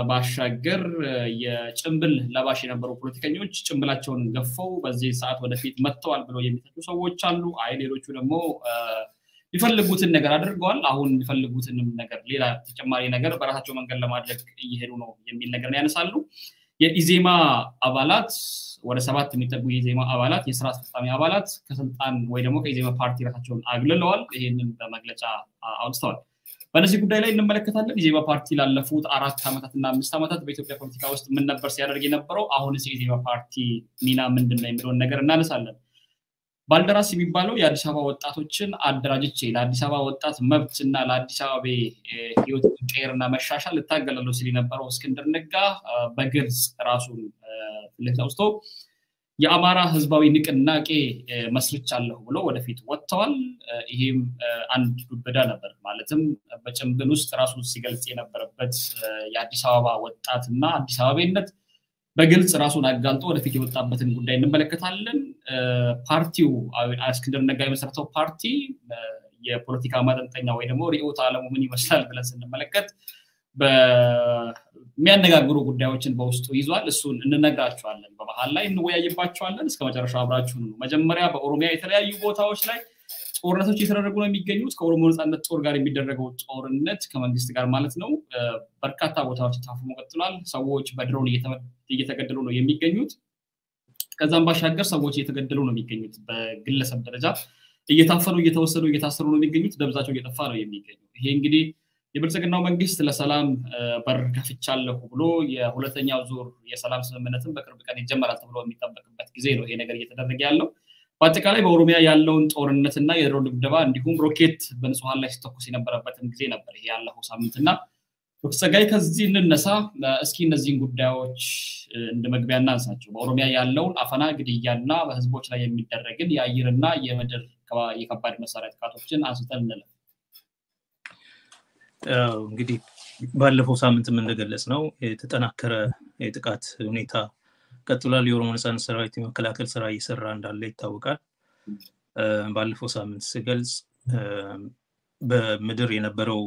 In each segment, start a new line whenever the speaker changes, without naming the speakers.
ባሻገር የጭምብል ለባሽ የነበሩ ፖለቲከኞች ጭምብላቸውን ገፈው በዚህ ሰዓት ወደፊት መጥተዋል ብለው የሚተቹ ሰዎች አሉ። አይ ሌሎቹ ደግሞ ይፈልጉትን ነገር አድርገዋል። አሁን ይፈልጉትንም ነገር ሌላ ተጨማሪ ነገር በራሳቸው መንገድ ለማድረግ እየሄዱ ነው የሚል ነገር ያነሳሉ። የኢዜማ አባላት ወደ 7 የሚጠጉ የኢዜማ አባላት የሥራ አስፈጻሚ አባላት ከስልጣን ወይ ደግሞ ከኢዜማ ፓርቲ ራሳቸውን አግልለዋል። ይሄንን በመግለጫ አውጥተዋል። በዚህ ጉዳይ ላይ እንመለከታለን። ኢዜማ ፓርቲ ላለፉት 4 አመታትና 5 አመታት በኢትዮጵያ ፖለቲካ ውስጥ ምን ነበር ሲያደርግ የነበረው? አሁንስ የኢዜማ ፓርቲ ሚና ምንድነው የሚለውን ነገር እናነሳለን። ባልደራስ የሚባለው የአዲስ አበባ ወጣቶችን አደራጅቼ ለአዲስ አበባ ወጣት መብትና ለአዲስ አበባ ህይወት ቀየርና መሻሻል ልታገለለው ሲል የነበረው እስክንድር ነጋ በግልጽ ራሱን ለታውስቶ የአማራ ህዝባዊ ንቅናቄ መስርቻለሁ ብሎ ወደፊት ወጥቷል። ይሄም አንድ ዱብዳ ነበር። ማለትም በጭምብል ውስጥ ራሱን ሲገልጽ የነበረበት የአዲስ አበባ ወጣትና አዲስ አበባነት በግልጽ ራሱን አጋልጦ ወደፊት የወጣበትን ጉዳይ እንመለከታለን። ፓርቲው እስክንድር ነጋ የመሰረተው ፓርቲ የፖለቲካ ማጠንጠኛ ወይ ደግሞ ሪኦት ዓለሙ ምን ይመስላል ብለን ስንመለከት በሚያነጋግሩ ጉዳዮችን በውስጡ ይዟል። እሱን እንነግራችኋለን። በመሃል ላይ እንወያይባችኋለን። እስከ መጨረሻው አብራችሁን ነው። መጀመሪያ በኦሮሚያ የተለያዩ ቦታዎች ላይ ጦርነቶች እየተደረጉ ነው የሚገኙት። ከኦሮሞ ነጻነት ጦር ጋር የሚደረገው ጦርነት ከመንግስት ጋር ማለት ነው በርካታ ቦታዎች ተፋፍሞ ቀጥሏል። ሰዎች በድሮን እየተገደሉ ነው የሚገኙት። ከዛም ባሻገር ሰዎች እየተገደሉ ነው የሚገኙት። በግለሰብ ደረጃ እየታፈኑ እየተወሰዱ እየታሰሩ ነው የሚገኙት። ደብዛቸው እየጠፋ ነው የሚገኙት። ይሄ እንግዲህ የብልጽግናው መንግስት ለሰላም በር ከፍቻለሁ ብሎ የሁለተኛው ዙር የሰላም ስምምነትን በቅርብ ቀን ይጀምራል ተብሎ የሚጠበቅበት ጊዜ ነው ይሄ ነገር እየተደረገ ያለው። በአጠቃላይ በኦሮሚያ ያለውን ጦርነትና የድሮን ድብደባ እንዲሁም ሮኬት በንጹሃን ላይ ሲተኩስ የነበረበትን ጊዜ ነበር ይሄ ያለው ሳምንትና ዶክተር ጸጋይ ከዚህ እንነሳ። እስኪ እነዚህን ጉዳዮች እንደመግቢያ እናንሳቸው። በኦሮሚያ ያለውን አፈና ግድያና በህዝቦች ላይ የሚደረግን የአየርና የምድር የከባድ መሳሪያ ጥቃቶችን አንስተን እንለፍ።
እንግዲህ ባለፈው ሳምንት ምን እንደገለጽነው የተጠናከረ የጥቃት ሁኔታ ቀጥሏል። የኦሮሞ ነጻነት ሰራዊት የመከላከል ስራ እየሰራ እንዳለ ይታወቃል። ባለፈው ሳምንት ሲገልጽ በምድር የነበረው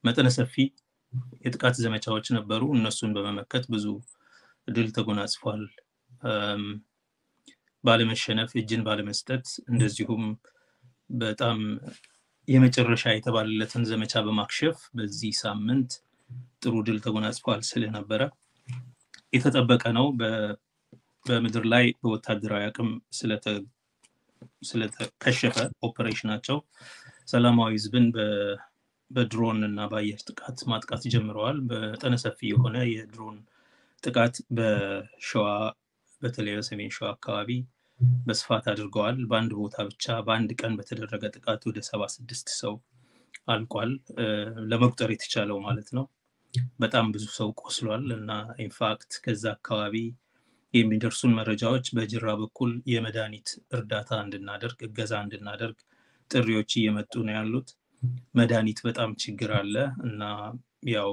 መጠነ ሰፊ የጥቃት ዘመቻዎች ነበሩ። እነሱን በመመከት ብዙ ድል ተጎናጽፏል። ባለመሸነፍ እጅን ባለመስጠት እንደዚሁም በጣም የመጨረሻ የተባለለትን ዘመቻ በማክሸፍ በዚህ ሳምንት ጥሩ ድል ተጎናጽፏል ስለነበረ የተጠበቀ ነው። በምድር ላይ በወታደራዊ አቅም ስለተከሸፈ ኦፕሬሽናቸው ሰላማዊ ህዝብን በድሮን እና በአየር ጥቃት ማጥቃት ጀምረዋል። በመጠነ ሰፊ የሆነ የድሮን ጥቃት በሸዋ በተለይ በሰሜን ሸዋ አካባቢ በስፋት አድርገዋል። በአንድ ቦታ ብቻ በአንድ ቀን በተደረገ ጥቃት ወደ 76 ሰው አልቋል። ለመቁጠር የተቻለው ማለት ነው። በጣም ብዙ ሰው ቆስሏል እና ኢንፋክት ከዛ አካባቢ የሚደርሱን መረጃዎች በጅራ በኩል የመድኃኒት እርዳታ እንድናደርግ እገዛ እንድናደርግ ጥሪዎች እየመጡ ነው ያሉት። መድኃኒት በጣም ችግር አለ እና ያው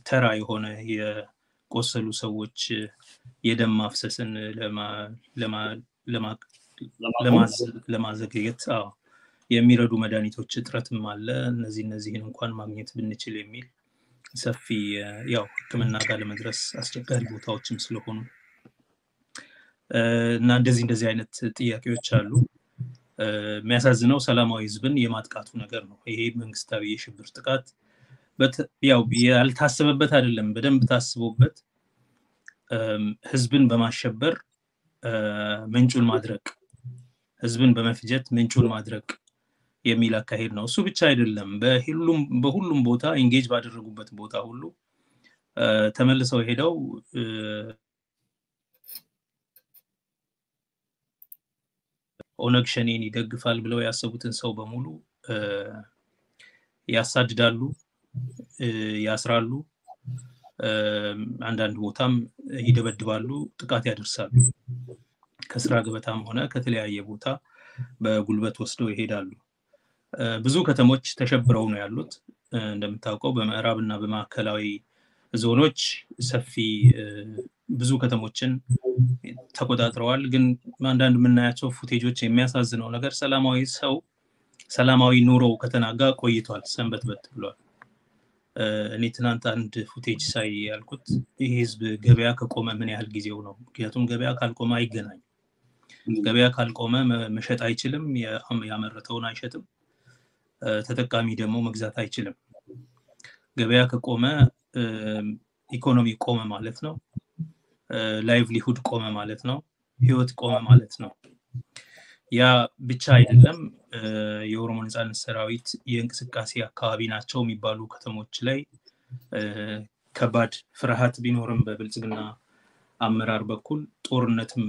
ተራ የሆነ የቆሰሉ ሰዎች የደም ማፍሰስን ለማዘግየት የሚረዱ መድኃኒቶች እጥረትም አለ። እነዚህን እንኳን ማግኘት ብንችል የሚል ሰፊ ያው ህክምና ጋር ለመድረስ አስቸጋሪ ቦታዎችም ስለሆኑ እና እንደዚህ አይነት ጥያቄዎች አሉ። የሚያሳዝነው ሰላማዊ ህዝብን የማጥቃቱ ነገር ነው። ይሄ መንግስታዊ የሽብር ጥቃት ያው ያልታሰበበት አይደለም። በደንብ ታስቦበት ህዝብን በማሸበር ምንጩን ማድረቅ ህዝብን በመፍጀት ምንጩን ማድረቅ የሚል አካሄድ ነው። እሱ ብቻ አይደለም። በሁሉም ቦታ ኢንጌጅ ባደረጉበት ቦታ ሁሉ ተመልሰው ሄደው ኦነግ ሸኔን ይደግፋል ብለው ያሰቡትን ሰው በሙሉ ያሳድዳሉ፣ ያስራሉ፣ አንዳንድ ቦታም ይደበድባሉ፣ ጥቃት ያደርሳሉ። ከስራ ገበታም ሆነ ከተለያየ ቦታ በጉልበት ወስደው ይሄዳሉ። ብዙ ከተሞች ተሸብረው ነው ያሉት። እንደምታውቀው በምዕራብና በማዕከላዊ ዞኖች ሰፊ ብዙ ከተሞችን ተቆጣጥረዋል። ግን አንዳንድ የምናያቸው ፉቴጆች የሚያሳዝነው ነገር ሰላማዊ ኑሮው ከተናጋ ቆይቷል፣ ሰንበትበት ብሏል። እኔ ትናንት አንድ ፉቴጅ ሳይ ያልኩት ይሄ ህዝብ ገበያ ከቆመ ምን ያህል ጊዜው ነው? ምክንያቱም ገበያ ካልቆመ አይገናኝም። ገበያ ካልቆመ መሸጥ አይችልም፣ ያመረተውን አይሸጥም፣ ተጠቃሚ ደግሞ መግዛት አይችልም። ገበያ ከቆመ ኢኮኖሚ ቆመ ማለት ነው። ላይቭሊሁድ ቆመ ማለት ነው። ህይወት ቆመ ማለት ነው። ያ ብቻ አይደለም። የኦሮሞ ነጻነት ሰራዊት የእንቅስቃሴ አካባቢ ናቸው የሚባሉ ከተሞች ላይ ከባድ ፍርሃት ቢኖርም በብልጽግና አመራር በኩል ጦርነትም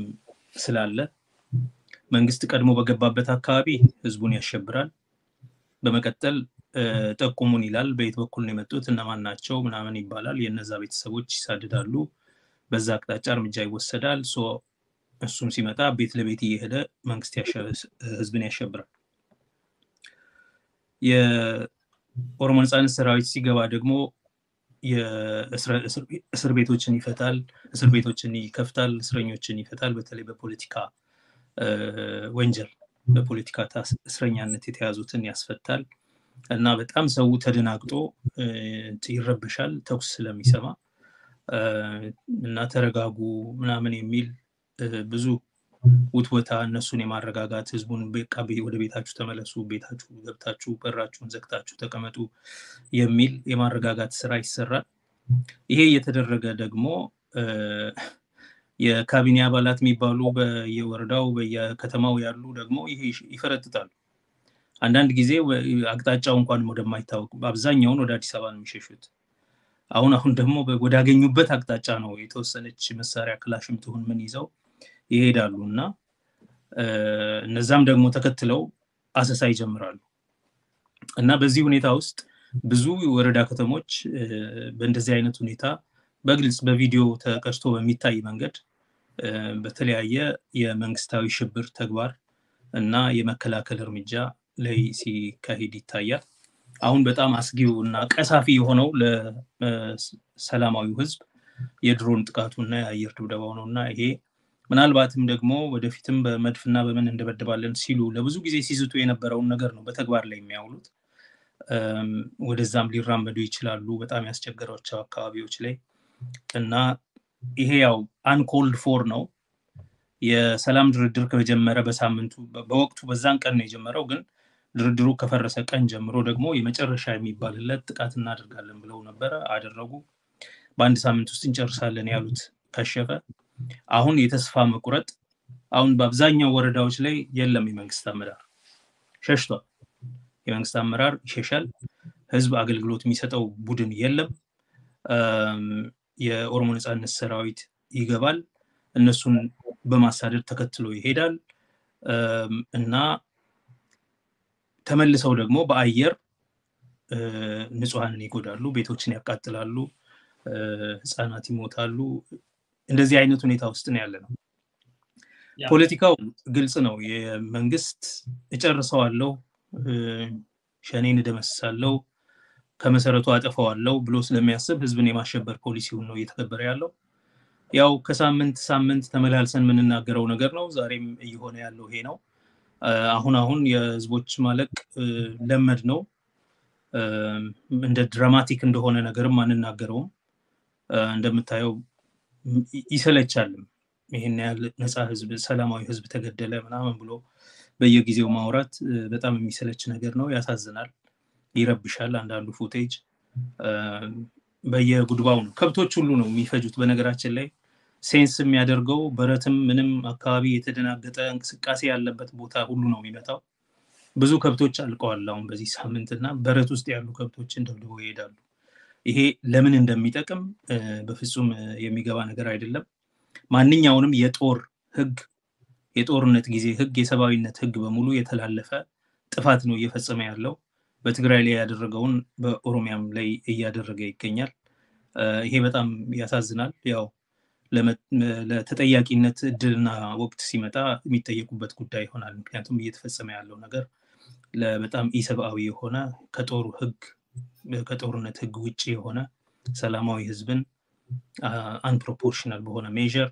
ስላለ መንግስት ቀድሞ በገባበት አካባቢ ህዝቡን ያሸብራል። በመቀጠል ጠቁሙን ይላል። በየት በኩል ነው የመጡት እነማን ናቸው ምናምን ይባላል። የነዛ ቤተሰቦች ይሳደዳሉ። በዛ አቅጣጫ እርምጃ ይወሰዳል። እሱም ሲመጣ ቤት ለቤት እየሄደ መንግስት ህዝብን ያሸብራል። የኦሮሞ ነጻነት ሰራዊት ሲገባ ደግሞ እስር ቤቶችን ይፈታል፣ እስር ቤቶችን ይከፍታል፣ እስረኞችን ይፈታል። በተለይ በፖለቲካ ወንጀል በፖለቲካ እስረኛነት የተያዙትን ያስፈታል። እና በጣም ሰው ተደናግጦ ይረበሻል ተኩስ ስለሚሰማ እና ተረጋጉ ምናምን የሚል ብዙ ውትወታ እነሱን የማረጋጋት ህዝቡን በቃ ወደ ቤታችሁ ተመለሱ፣ ቤታችሁ ገብታችሁ በራችሁን ዘግታችሁ ተቀመጡ የሚል የማረጋጋት ስራ ይሰራል። ይሄ እየተደረገ ደግሞ የካቢኔ አባላት የሚባሉ በየወረዳው በየከተማው ያሉ ደግሞ ይሄ ይፈረጥጣሉ። አንዳንድ ጊዜ አቅጣጫው እንኳን ወደማይታወቅ አብዛኛውን ወደ አዲስ አበባ ነው የሚሸሹት። አሁን ደግሞ ወዳገኙበት አቅጣጫ ነው የተወሰነች መሳሪያ ክላሽም ትሁን ምን ይዘው ይሄዳሉ እና እነዛም ደግሞ ተከትለው አሰሳ ይጀምራሉ። እና በዚህ ሁኔታ ውስጥ ብዙ ወረዳ ከተሞች በእንደዚህ አይነት ሁኔታ በግልጽ በቪዲዮ ተቀርጾ በሚታይ መንገድ በተለያየ የመንግስታዊ ሽብር ተግባር እና የመከላከል እርምጃ ላይ ሲካሄድ ይታያል። አሁን በጣም አስጊው እና ቀሳፊ የሆነው ለሰላማዊው ህዝብ የድሮን ጥቃቱና የአየር ድብደባው ነውና ይሄ ምናልባትም ደግሞ ወደፊትም በመድፍና በምን እንደበደባለን ሲሉ ለብዙ ጊዜ ሲዝቱ የነበረውን ነገር ነው በተግባር ላይ የሚያውሉት። ወደዛም ሊራመዱ ይችላሉ በጣም ያስቸገራቸው አካባቢዎች ላይ እና ይሄ ያው አንኮልድ ፎር ነው። የሰላም ድርድር ከጀመረ በሳምንቱ በወቅቱ በዛን ቀን ነው የጀመረው። ግን ድርድሩ ከፈረሰ ቀን ጀምሮ ደግሞ የመጨረሻ የሚባልለት ጥቃት እናደርጋለን ብለው ነበረ፣ አደረጉ። በአንድ ሳምንት ውስጥ እንጨርሳለን ያሉት ከሸፈ። አሁን የተስፋ መቁረጥ አሁን በአብዛኛው ወረዳዎች ላይ የለም። የመንግስት አመራር ሸሽቷል። የመንግስት አመራር ይሸሻል። ህዝብ አገልግሎት የሚሰጠው ቡድን የለም። የኦሮሞ ነጻነት ሰራዊት ይገባል፣ እነሱን በማሳደድ ተከትሎ ይሄዳል እና ተመልሰው ደግሞ በአየር ንጹሃንን ይጎዳሉ፣ ቤቶችን ያቃጥላሉ፣ ህፃናት ይሞታሉ። እንደዚህ አይነት ሁኔታ ውስጥ ነው ያለነው። ፖለቲካው ግልጽ ነው። የመንግስት እጨርሰዋለሁ፣ ሸኔን እደመስሳለሁ፣ ከመሰረቱ አጠፋዋለሁ ብሎ ስለሚያስብ ህዝብን የማሸበር ፖሊሲውን ነው እየተከበረ ያለው። ያው ከሳምንት ተመላልሰን የምንናገረው ነገር ነው። ዛሬም እየሆነ ያለው ይሄ ነው። አሁን የህዝቦች ማለቅ ለመድ ነው። እንደ ድራማቲክ እንደሆነ ነገርም አንናገረውም። እንደምታየው ይሰለቻልም። ይሄን ያህል ነፃ ህዝብ ሰላማዊ ህዝብ ተገደለ ምናምን ብሎ በየጊዜው ማውራት በጣም የሚሰለች ነገር ነው። ያሳዝናል፣ ይረብሻል። አንዳንዱ ፉቴጅ በየጉድባው ነው። ከብቶች ሁሉ ነው የሚፈጁት። በነገራችን ላይ ሴንስ የሚያደርገው በረትም ምንም አካባቢ የተደናገጠ እንቅስቃሴ ያለበት ቦታ ሁሉ ነው የሚመጣው። ብዙ ከብቶች አልቀዋል አሁን በዚህ ሳምንትና በረት ውስጥ ያሉ ከብቶችን ደብድበው ይሄዳሉ። ይሄ ለምን እንደሚጠቅም በፍጹም የሚገባ ነገር አይደለም። ማንኛውንም የጦር ህግ፣ የጦርነት ጊዜ ህግ፣ የሰብአዊነት ህግ በሙሉ የተላለፈ ጥፋት ነው እየፈጸመ ያለው። በትግራይ ላይ ያደረገውን በኦሮሚያም ላይ እያደረገ ይገኛል። ይሄ በጣም ያሳዝናል። ያው ለተጠያቂነት እድልና ወቅት ሲመጣ የሚጠየቁበት ጉዳይ ይሆናል። ምክንያቱም እየተፈጸመ ያለው ነገር በጣም ኢሰብአዊ የሆነ ከጦርነት ህግ ውጪ የሆነ ሰላማዊ ህዝብን አንፕሮፖርሽናል በሆነ ሜዥር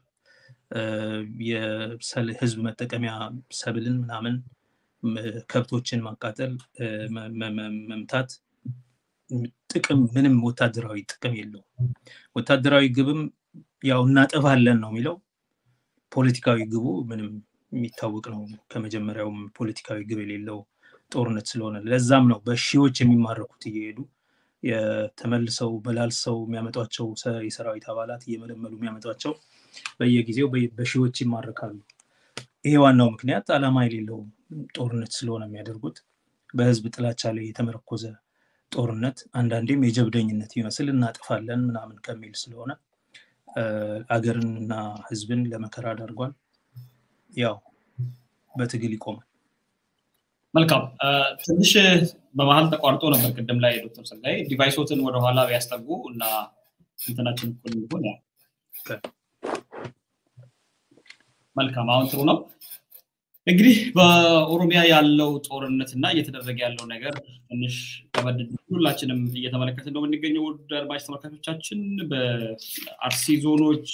የህዝብ መጠቀሚያ ሰብልን ምናምን ከብቶችን ማቃጠል፣ መምታት ጥቅም ምንም ወታደራዊ ጥቅም የለውም። ወታደራዊ ግብም ያው እናጠፋለን ነው የሚለው። ፖለቲካዊ ግቡ ምንም የሚታወቅ ነው። ከመጀመሪያውም ፖለቲካዊ ግብ የሌለው ጦርነት ስለሆነ ለዛም ነው በሺዎች የሚማረኩት እየሄዱ የተመልሰው በላልሰው የሚያመጧቸው የሰራዊት አባላት እየመለመሉ የሚያመጧቸው በየጊዜው በሺዎች ይማረካሉ። ይሄ ዋናው ምክንያት ዓላማ የሌለው ጦርነት ስለሆነ የሚያደርጉት በህዝብ ጥላቻ ላይ የተመረኮዘ ጦርነት አንዳንዴም የጀብደኝነት ይመስል እናጠፋለን ምናምን ከሚል ስለሆነ አገርንና ህዝብን ለመከራ አድርጓል። ያው በትግል ይቆማል።
መልካም ትንሽ በመሃል ተቋርጦ ነበር ቅድም ላይ ዶክተር ሰጋይ ዲቫይሶትን ወደ ኋላ ያስጠጉ እና እንትናችን እኩል ይሆን ያ መልካም አሁን ጥሩ ነው። እንግዲህ በኦሮሚያ ያለው ጦርነትና እየተደረገ ያለው ነገር ትንሽ ከበድ ሁላችንም እየተመለከትን ነው የምንገኘው። ውድ አድማጭ ተመልካቾቻችን በአርሲ ዞኖች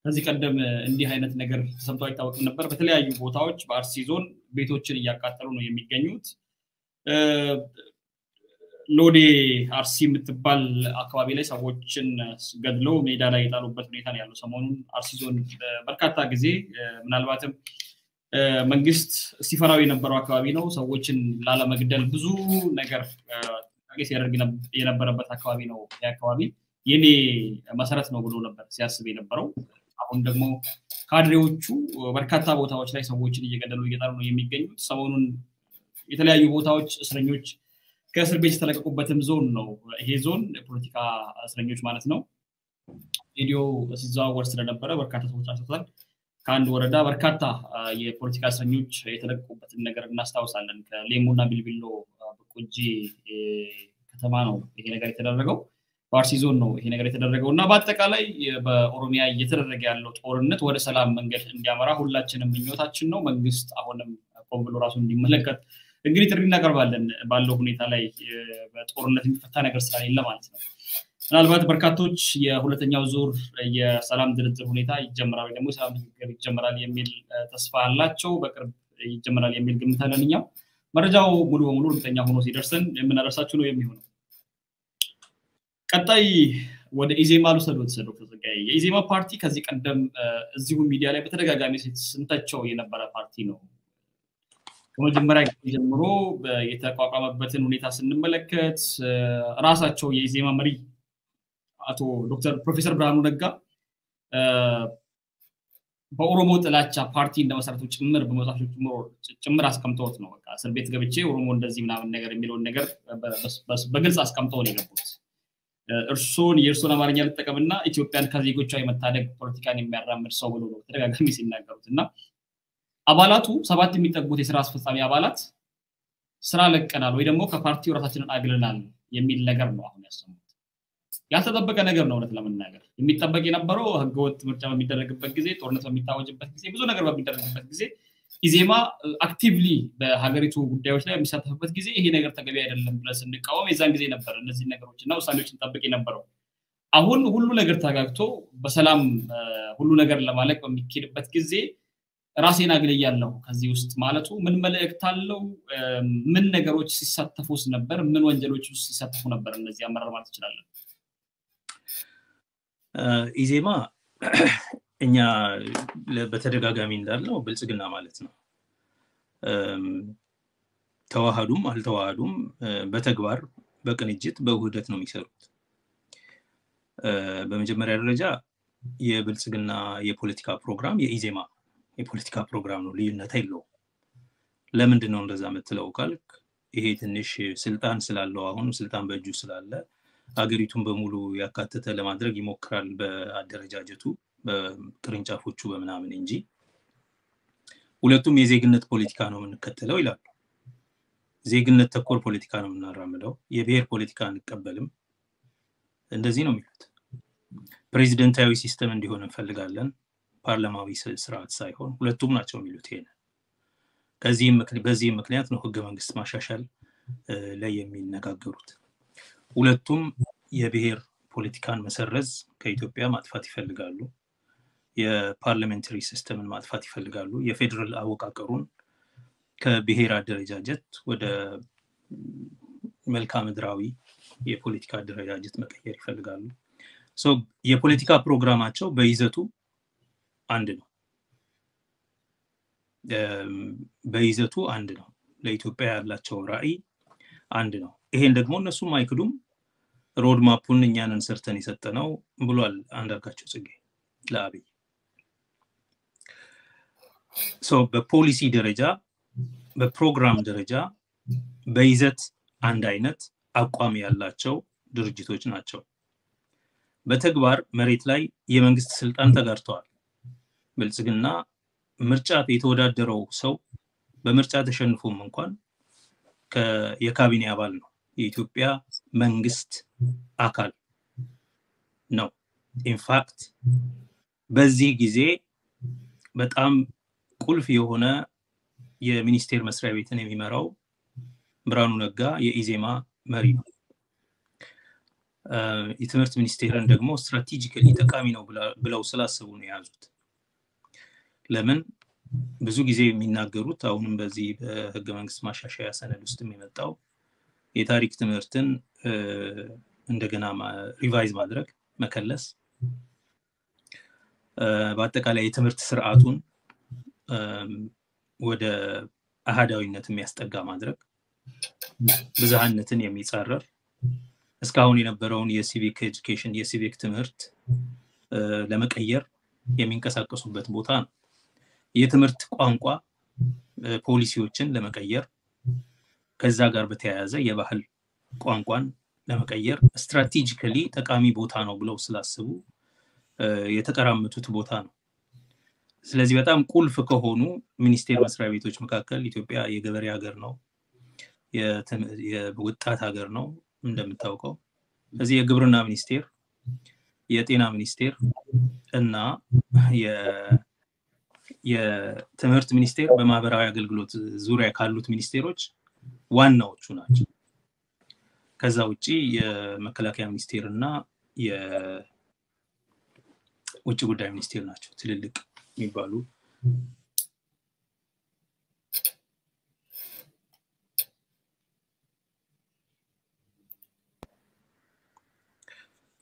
ከዚህ ቀደም እንዲህ አይነት ነገር ተሰምቶ አይታወቅም ነበር። በተለያዩ ቦታዎች በአርሲ ዞን ቤቶችን እያቃጠሉ ነው የሚገኙት። ሎዴ አርሲ የምትባል አካባቢ ላይ ሰዎችን ገድለው ሜዳ ላይ የጣሉበት ሁኔታ ነው ያለው። ሰሞኑን አርሲ ዞን በርካታ ጊዜ ምናልባትም መንግስት ሲፈራው የነበረው አካባቢ ነው። ሰዎችን ላለመግደል ብዙ ነገር ሲያደርግ የነበረበት አካባቢ ነው። ያ አካባቢ የኔ መሰረት ነው ብሎ ነበር ሲያስብ የነበረው። አሁን ደግሞ ካድሬዎቹ በርካታ ቦታዎች ላይ ሰዎችን እየገደሉ እየጣሉ ነው የሚገኙት። ሰሞኑን የተለያዩ ቦታዎች እስረኞች ከእስር ቤት የተለቀቁበትም ዞን ነው ይሄ ዞን። ፖለቲካ እስረኞች ማለት ነው። ቪዲዮ ሲዘዋወር ስለነበረ በርካታ ሰዎች አንስተዋል። ከአንድ ወረዳ በርካታ የፖለቲካ እስረኞች የተለቀቁበትን ነገር እናስታውሳለን። ከሌሙና ቢልቢሎ በቆጂ ከተማ ነው ይሄ ነገር የተደረገው። በአርሲ ዞን ነው ይሄ ነገር የተደረገው እና በአጠቃላይ በኦሮሚያ እየተደረገ ያለው ጦርነት ወደ ሰላም መንገድ እንዲያመራ ሁላችንም ምኞታችን ነው። መንግስት አሁንም ቆም ብሎ ራሱን እንዲመለከት እንግዲህ ጥሪ እናቀርባለን። ባለው ሁኔታ ላይ በጦርነት የሚፈታ ነገር ስለሌለ ማለት ነው። ምናልባት በርካቶች የሁለተኛው ዙር የሰላም ድርድር ሁኔታ ይጀምራል ደግሞ ሰላም ድርድር ይጀምራል የሚል ተስፋ አላቸው። በቅርብ ይጀምራል የሚል ግምት አለን። እኛ መረጃው ሙሉ በሙሉ እርግጠኛ ሆኖ ሲደርሰን የምናደርሳችሁ ነው የሚሆነው። ቀጣይ ወደ ኢዜማ ልውሰዶት ዶክተር ጸጋዬ። የኢዜማ ፓርቲ ከዚህ ቀደም እዚሁ ሚዲያ ላይ በተደጋጋሚ ስንተቸው የነበረ ፓርቲ ነው። ከመጀመሪያ ጀምሮ የተቋቋመበትን ሁኔታ ስንመለከት ራሳቸው የኢዜማ መሪ አቶ ዶክተር ፕሮፌሰር ብርሃኑ ነጋ በኦሮሞ ጥላቻ ፓርቲ እንደመሰረቱ ጭምር በመጻፋቸው ጭምር አስቀምጠውት ነው። በቃ እስር ቤት ገብቼ ኦሮሞ እንደዚህ ምናምን ነገር የሚለው ነገር በግልጽ አስቀምጠው ነው የገቡት። የእርሶን አማርኛ ልጠቀምና ኢትዮጵያን ከዜጎቿ የመታደግ ፖለቲካን የሚያራምድ ሰው ብሎ ነው ተደጋጋሚ ሲናገሩት እና አባላቱ 7 የሚጠጉት የሥራ አስፈጻሚ አባላት ስራ ለቀናል ወይ ደግሞ ከፓርቲው ራሳችንን አግለናል የሚል ነገር ነው አሁን ያሰሙት። ያልተጠበቀ ነገር ነው ለመናገር። የሚጠበቅ የነበረው ህገወጥ ምርጫ በሚደረግበት ጊዜ፣ ጦርነት በሚታወጅበት ጊዜ፣ ብዙ ነገር በሚደረግበት ጊዜ ኢዜማ አክቲቭሊ በሀገሪቱ ጉዳዮች ላይ የሚሳተፍበት ጊዜ ይሄ ነገር ተገቢ አይደለም ብለን ስንቃወም የዛን ጊዜ ነበር እነዚህ ነገሮችና ውሳኔዎችን ጠብቅ የነበረው። አሁን ሁሉ ነገር ተጋግቶ በሰላም ሁሉ ነገር ለማለቅ በሚኬድበት ጊዜ ራሴን አግልያለሁ ከዚህ ውስጥ ማለቱ ምን መልእክት አለው? ምን ነገሮች ሲሳተፉስ ነበር? ምን ወንጀሎች ውስጥ ሲሳተፉ ነበር? እነዚህ አመራር ማለት ይችላል።
ኢዜማ እኛ በተደጋጋሚ እንዳልነው ብልጽግና ማለት ነው። ተዋሃዱም አልተዋሃዱም በተግባር በቅንጅት በውህደት ነው የሚሰሩት። በመጀመሪያ ደረጃ የብልጽግና የፖለቲካ ፕሮግራም የኢዜማ የፖለቲካ ፕሮግራም ነው፣ ልዩነት የለውም። ለምንድን ነው እንደዛ የምትለው ካልክ ይሄ ትንሽ ስልጣን ስላለው አሁን ስልጣን በእጁ ስላለ አገሪቱን በሙሉ ያካተተ ለማድረግ ይሞክራል በአደረጃጀቱ በቅርንጫፎቹ በመናምን እንጂ ሁለቱም የዜግነት ፖለቲካ ነው የምንከተለው ይላሉ። ዜግነት ተኮር ፖለቲካ ነው የምናራምደው፣ የብሔር ፖለቲካ አንቀበልም እንደዚህ ነው የሚሉት። ፕሬዚደንታዊ ሲስተም እንዲሆን እንፈልጋለን፣ ፓርላማዊ ስርዓት ሳይሆን ሁለቱም ናቸው የሚሉት ይሄን። በዚህ ምክንያት ነው ህገ መንግስት ማሻሻል ላይ የሚነጋገሩት። ሁለቱም የብሔር ፖለቲካን መሰረዝ ከኢትዮጵያ ማጥፋት ይፈልጋሉ። የፓርላሜንታሪ ሲስተምን ማጥፋት ይፈልጋሉ። የፌደራል አወቃቀሩን ከብሔር አደረጃጀት ወደ መልክዓ ምድራዊ የፖለቲካ አደረጃጀት መቀየር ይፈልጋሉ ሶ የፖለቲካ ፕሮግራማቸው በይዘቱ አንድ ነው በይዘቱ አንድ ነው ለኢትዮጵያ ያላቸው ራዕይ አንድ ነው ይሄን ደግሞ እነሱም አይክዱም ሮድ ማፑን እኛንን ሰርተን ይሰጠነው ብሏል አንዳርጋቸው ጽጌ ለአብይ ሶ በፖሊሲ ደረጃ በፕሮግራም ደረጃ በይዘት አንድ አይነት አቋም ያላቸው ድርጅቶች ናቸው በተግባር መሬት ላይ የመንግስት ስልጣን ተጋርተዋል ብልጽግና ምርጫ የተወዳደረው ሰው በምርጫ ተሸንፎም እንኳን የካቢኔ አባል ነው የኢትዮጵያ መንግስት አካል ነው ኢንፋክት በዚህ ጊዜ በጣም ቁልፍ የሆነ የሚኒስቴር መስሪያ ቤትን የሚመራው ብርሃኑ ነጋ የኢዜማ መሪ ነው የትምህርት ሚኒስቴርን ደግሞ ስትራቴጂካሊ ጠቃሚ ነው ብለው ስላሰቡ ነው ያዙት ለምን ብዙ ጊዜ የሚናገሩት አሁንም በዚህ በህገ መንግስት ማሻሻያ ሰነድ ውስጥ የሚመጣው የታሪክ ትምህርትን እንደገና ሪቫይዝ ማድረግ መከለስ በአጠቃላይ የትምህርት ስርዓቱን ወደ አሃዳዊነት የሚያስጠጋ ማድረግ ብዝሃነትን የሚጻረር እስካሁን የነበረውን የሲቪክ ኤጁኬሽን የሲቪክ ትምህርት ለመቀየር የሚንቀሳቀሱበት ቦታ ነው የትምህርት ቋንቋ ፖሊሲዎችን ለመቀየር ከዛ ጋር በተያያዘ የባህል ቋንቋን ለመቀየር ስትራቴጂካሊ ጠቃሚ ቦታ ነው ብለው ስላስቡ የተቀራመቱት ቦታ ነው ስለዚህ በጣም ቁልፍ ከሆኑ ሚኒስቴር መስሪያ ቤቶች መካከል ኢትዮጵያ የገበሬ ሀገር ነው የወጣት ሀገር ነው እንደምታውቀው ስለዚህ የግብርና ሚኒስቴር የጤና ሚኒስቴር እና የትምህርት ሚኒስቴር በማህበራዊ አገልግሎት ዙሪያ ካሉት ሚኒስቴሮች ዋናዎቹ ናቸው ከዛ ውጪ የመከላከያ ሚኒስቴር እና የውጭ ጉዳይ ሚኒስቴር ናቸው ትልልቅ የሚባሉ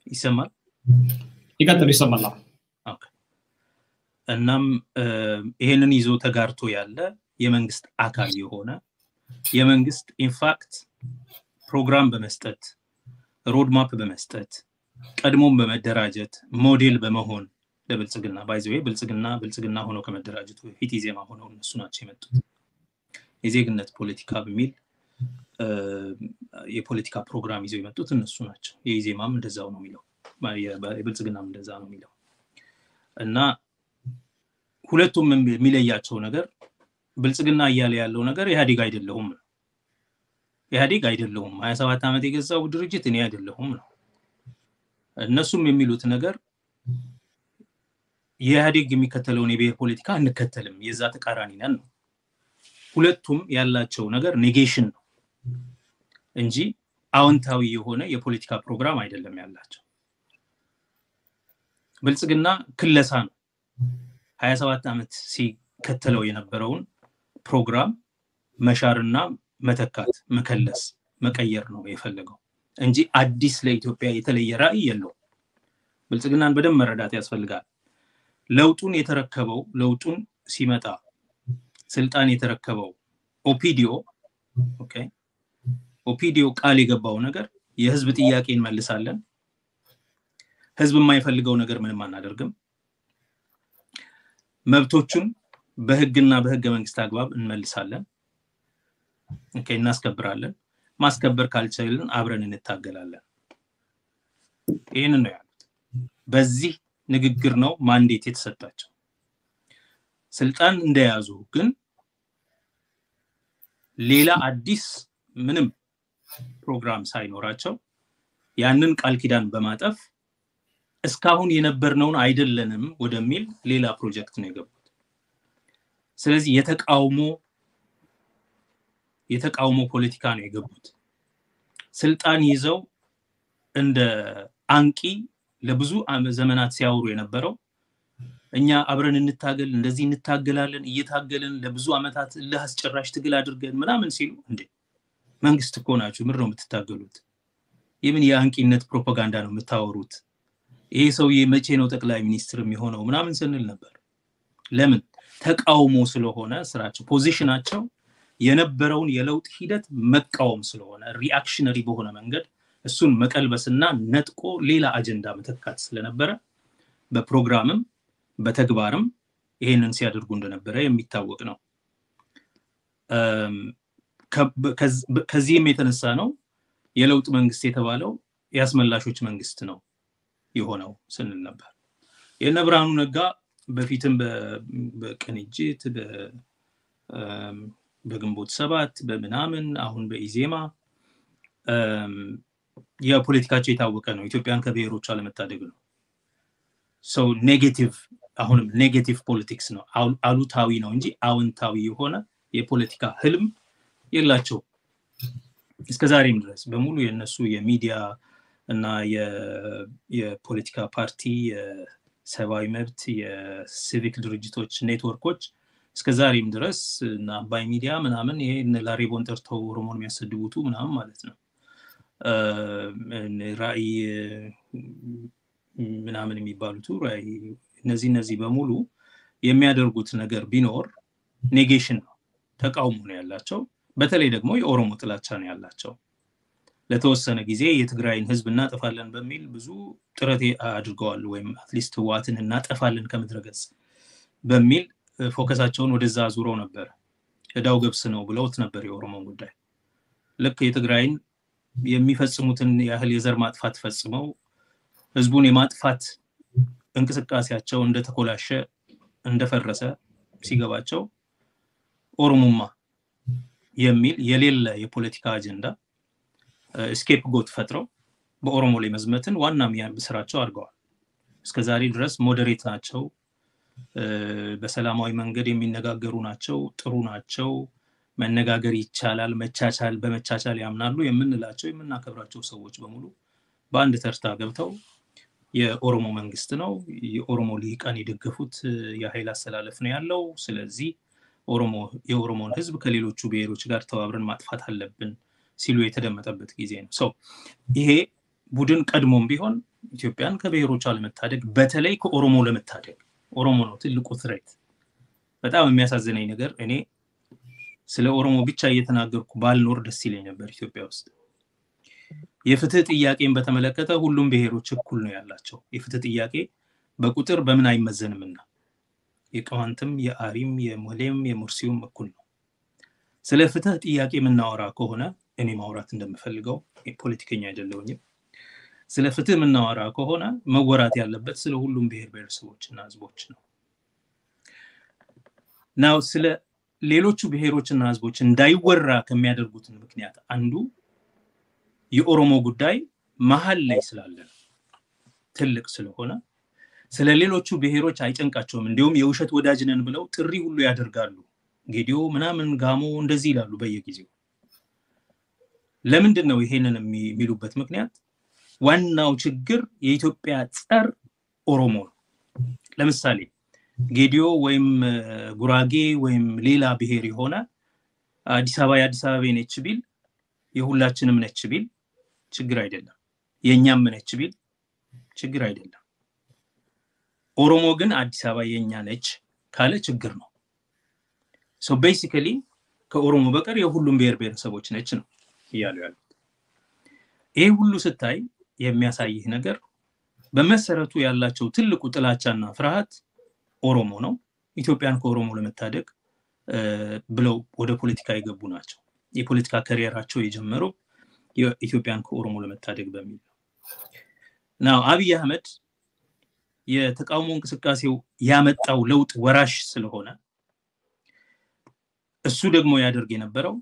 ይሰማል
ይሰማል
ኦኬ እናም ይሄንን ይዞ ተጋርቶ ያለ የመንግስት አካል የሆነ የመንግስት ኢንፋክት ፕሮግራም በመስጠት ሮድ ማፕ በመስጠት ቀድሞም በመደራጀት ሞዴል በመሆን ለብልጽግና ባይዘው ብልጽግና ሆኖ ከመደራጀቱ በፊት ኢዜማ ሆነው እነሱ ናቸው የመጡት የዜግነት ፖለቲካ በሚል የፖለቲካ ፕሮግራም ይዘው የመጡት እነሱ ናቸው የኢዜማም እንደዛው ነው የሚለው የብልጽግናም እንደዛ ነው የሚለው እና ሁለቱም የሚለያቸው ነገር ብልጽግና እያለ ያለው ነገር ኢህአዴግ አይደለሁም 27 ዓመት የገዛው ድርጅት እኔ አይደለሁም ነው እነሱም የሚሉት ነገር የኢህአዴግ የሚከተለውን የብሔር ፖለቲካ እንከተልም የዛ ተቃራኒ ነን ነው ሁለቱም ያላቸው ነገር ኔጌሽን ነው እንጂ አዎንታዊ የሆነ የፖለቲካ ፕሮግራም አይደለም ያላቸው ብልጽግና ክለሳ ነው 27 ዓመት ሲከተለው የነበረውን ፕሮግራም መሻርና መተካት መከለስ መቀየር ነው የፈለገው እንጂ አዲስ ለኢትዮጵያ የተለየ ራዕይ የለው ብልጽግናን በደም መረዳት ያስፈልጋል ለውጡን ሲመጣ ስልጣን የተረከበው ኦፒዲዮ ቃል የገባው ነገር የህዝብ ጥያቄ እንመልሳለን ህዝብ የማይፈልገው ነገር ምንም አናደርግም መብቶቹን በህግና በህገ መንግስት አግባብ እንመልሳለን እናስከብራለን ማስከበር ካልቻልን አብረን እንታገላለን ይሄን ነው ያሉት በዚህ ንግግር ነው ማንዴት የተሰጣቸው ስልጣን እንደያዙ ግን ሌላ አዲስ ምንም ፕሮግራም ሳይኖራቸው ያንን ቃል ኪዳን በማጠፍ እስካሁን የነበርነውን አይደለንም ወደሚል ሌላ ፕሮጀክት ነው የገቡት ስለዚህ የተቃውሞ ፖለቲካ ነው የገቡት ስልጣን ይዘው እንደ አንቂ ለብዙ ዘመናት ሲያወሩ የነበረው እኛ አብረን እንታገል እንደዚህ እንታገላለን እየታገልን ለብዙ አመታት ለአስጨራሽ ትግል አድርገን ምናምን ሲሉ እንዴ መንግስት እኮ ናችሁ ምንድነው የምትታገሉት የምን የአንቂነት ፕሮፓጋንዳ ነው የምታወሩት? ይሄ ሰውዬ መቼ ነው ጠቅላይ ሚኒስትር የሚሆነው ምናምን ስንል ነበር። ለምን? ተቃውሞ ስለሆነ ስራቸው፣ ፖዚሽናቸው የነበረውን የለውጥ ሂደት መቃወም ስለሆነ ሪአክሽነሪ በሆነ መንገድ እሱን መቀልበስና ነጥቆ ሌላ አጀንዳ መተካት ስለነበረ በፕሮግራምም በተግባርም ይሄንን ሲያደርጉ እንደነበረ የሚታወቅ ነው። ከዚህም የተነሳ ነው የለውጥ መንግስት የተባለው ያስመላሾች መንግስት ነው የሆነው ስንል ነበር። የነ ብርሃኑ ነጋ በፊትም በቅንጅት በግንቦት 7 በምናምን አሁን በኢዜማ የፖለቲካቸው የታወቀ ነው። ኢትዮጵያን ከብሔሮች አለመታደግ ነው። ሶ ኔጌቲቭ አሁንም ኔጌቲቭ ፖለቲክስ ነው፣ አሉታዊ ነው እንጂ አዎንታዊ የሆነ የፖለቲካ ህልም የላቸው። እስከዛሬም ድረስ በሙሉ የነሱ የሚዲያ እና የፖለቲካ ፓርቲ የሰብአዊ መብት የሲቪክ ድርጅቶች ኔትወርኮች እስከዛሬም ድረስ እና አባይ ሚዲያ ምናምን ይሄ ላሪቦን ጠርተው ኦሮሞን የሚያሰድቡቱ ምናምን ማለት ነው ራይ ምናምን የሚባሉት ራይ እነዚህ በሙሉ የሚያደርጉት ነገር ቢኖር ኔጌሽን ነው፣ ተቃውሞ ነው ያላቸው። በተለይ ደግሞ የኦሮሞ ጥላቻ ነው ያላቸው። ለተወሰነ ጊዜ የትግራይን ህዝብ እናጠፋለን በሚል ብዙ ጥረት አድርገዋል፣ ወይም አትሊስት ህወሓትን እናጠፋለን ከምድረገጽ በሚል ፎከሳቸውን ወደዛ አዙረው ነበር። እዳው ገብስ ነው ብለውት ነበር የኦሮሞ ጉዳይ። ልክ የትግራይን የሚፈጽሙትን ያህል የዘር ማጥፋት ፈጽመው ህዝቡን የማጥፋት እንቅስቃሴያቸው እንደተኮላሸ እንደፈረሰ ሲገባቸው ኦሮሞማ የሚል የሌለ የፖለቲካ አጀንዳ ስኬፕ ጎት ፈጥረው በኦሮሞ ላይ መዝመትን ዋና ስራቸው አድርገዋል። እስከዛሬ ድረስ ሞዴሬት ናቸው፣ በሰላማዊ መንገድ የሚነጋገሩ ናቸው፣ ጥሩ ናቸው፣ መነጋገር ይቻላል፣ መቻቻል በመቻቻል ያምናሉ የምንላቸው የምናከብራቸው ሰዎች በሙሉ በአንድ ተርታ ገብተው የኦሮሞ መንግስት ነው የኦሮሞ ሊቃን የደገፉት የኃይል አስተላለፍ ነው ያለው፣ ስለዚህ የኦሮሞን ህዝብ ከሌሎቹ ብሔሮች ጋር ተባብረን ማጥፋት አለብን ሲሉ የተደመጠበት ጊዜ ነው። ሶ ይሄ ቡድን ቀድሞም ቢሆን ኢትዮጵያን ከብሔሮች አለመታደግ በተለይ ከኦሮሞ ለመታደግ ኦሮሞ ነው ትልቁ ትሬት። በጣም የሚያሳዝነኝ ነገር እኔ ስለ ኦሮሞ ብቻ እየተናገርኩ ባልኖር ደስ ይለኝ ነበር ኢትዮጵያ ውስጥ። የፍትህ ጥያቄን በተመለከተ ሁሉም ብሔሮች እኩል ነው ያላቸው። የፍትህ ጥያቄ በቁጥር በምን አይመዘንምና የቅማንትም የአሪም የሞሌም የሙርሲውም እኩል ነው። ስለ ፍትህ ጥያቄ የምናወራ ከሆነ እኔ ማውራት እንደምፈልገው ፖለቲከኛ አይደለሁኝም። ስለ ፍትህ የምናወራ ከሆነ መወራት ያለበት ስለ ሁሉም ብሔር ብሔረሰቦችና ህዝቦች ነው። ናው ስለ ሌሎቹ ብሔሮችና ህዝቦች እንዳይወራ ከሚያደርጉት ምክንያት አንዱ የኦሮሞ ጉዳይ መሃል ላይ ስላለ ትልቅ ስለሆነ ስለ ሌሎቹ ብሔሮች አይጨንቃቸውም። እንዲሁም የውሸት ወዳጅ ነን ብለው ጥሪ ሁሉ ያደርጋሉ። ጌዲዮ ምናምን ጋሞ እንደዚህ ይላሉ በየጊዜው። ለምንድን ነው ይሄንን የሚሉበት ምክንያት? ዋናው ችግር የኢትዮጵያ ጸር ኦሮሞ ነው። ለምሳሌ ጌዲዮ ወይም ጉራጌ ወይም ሌላ ብሔር የሆነ አዲስ አበባ የአዲስ አበባ ነች ቢል የሁላችንም ነች ቢል ችግር አይደለም፣ የኛም ነች ቢል ችግር አይደለም። ኦሮሞ ግን አዲስ አበባ የኛ ነች ካለ ችግር ነው። ሶ ቤሲካሊ ከኦሮሞ በቀር የሁሉም ብሔር ብሔረሰቦች ነች ነው ይያሉ ያሉት። ይሄ ሁሉ ስታይ የሚያሳይህ ነገር በመሰረቱ ያላቸው ትልቁ ጥላቻና ፍርሃት ኦሮሞ ነው። ኢትዮጵያን ከኦሮሞ ለመታደግ ብለው ወደ ፖለቲካ የገቡ ናቸው። የፖለቲካ ካሪየራቸው የጀመረው የኢትዮጵያን ከኦሮሞ ለመታደግ በሚል ነው። ናው አብይ አህመድ የተቃውሞ እንቅስቃሴው ያመጣው ለውጥ ወራሽ ስለሆነ እሱ ደግሞ ያደርግ የነበረው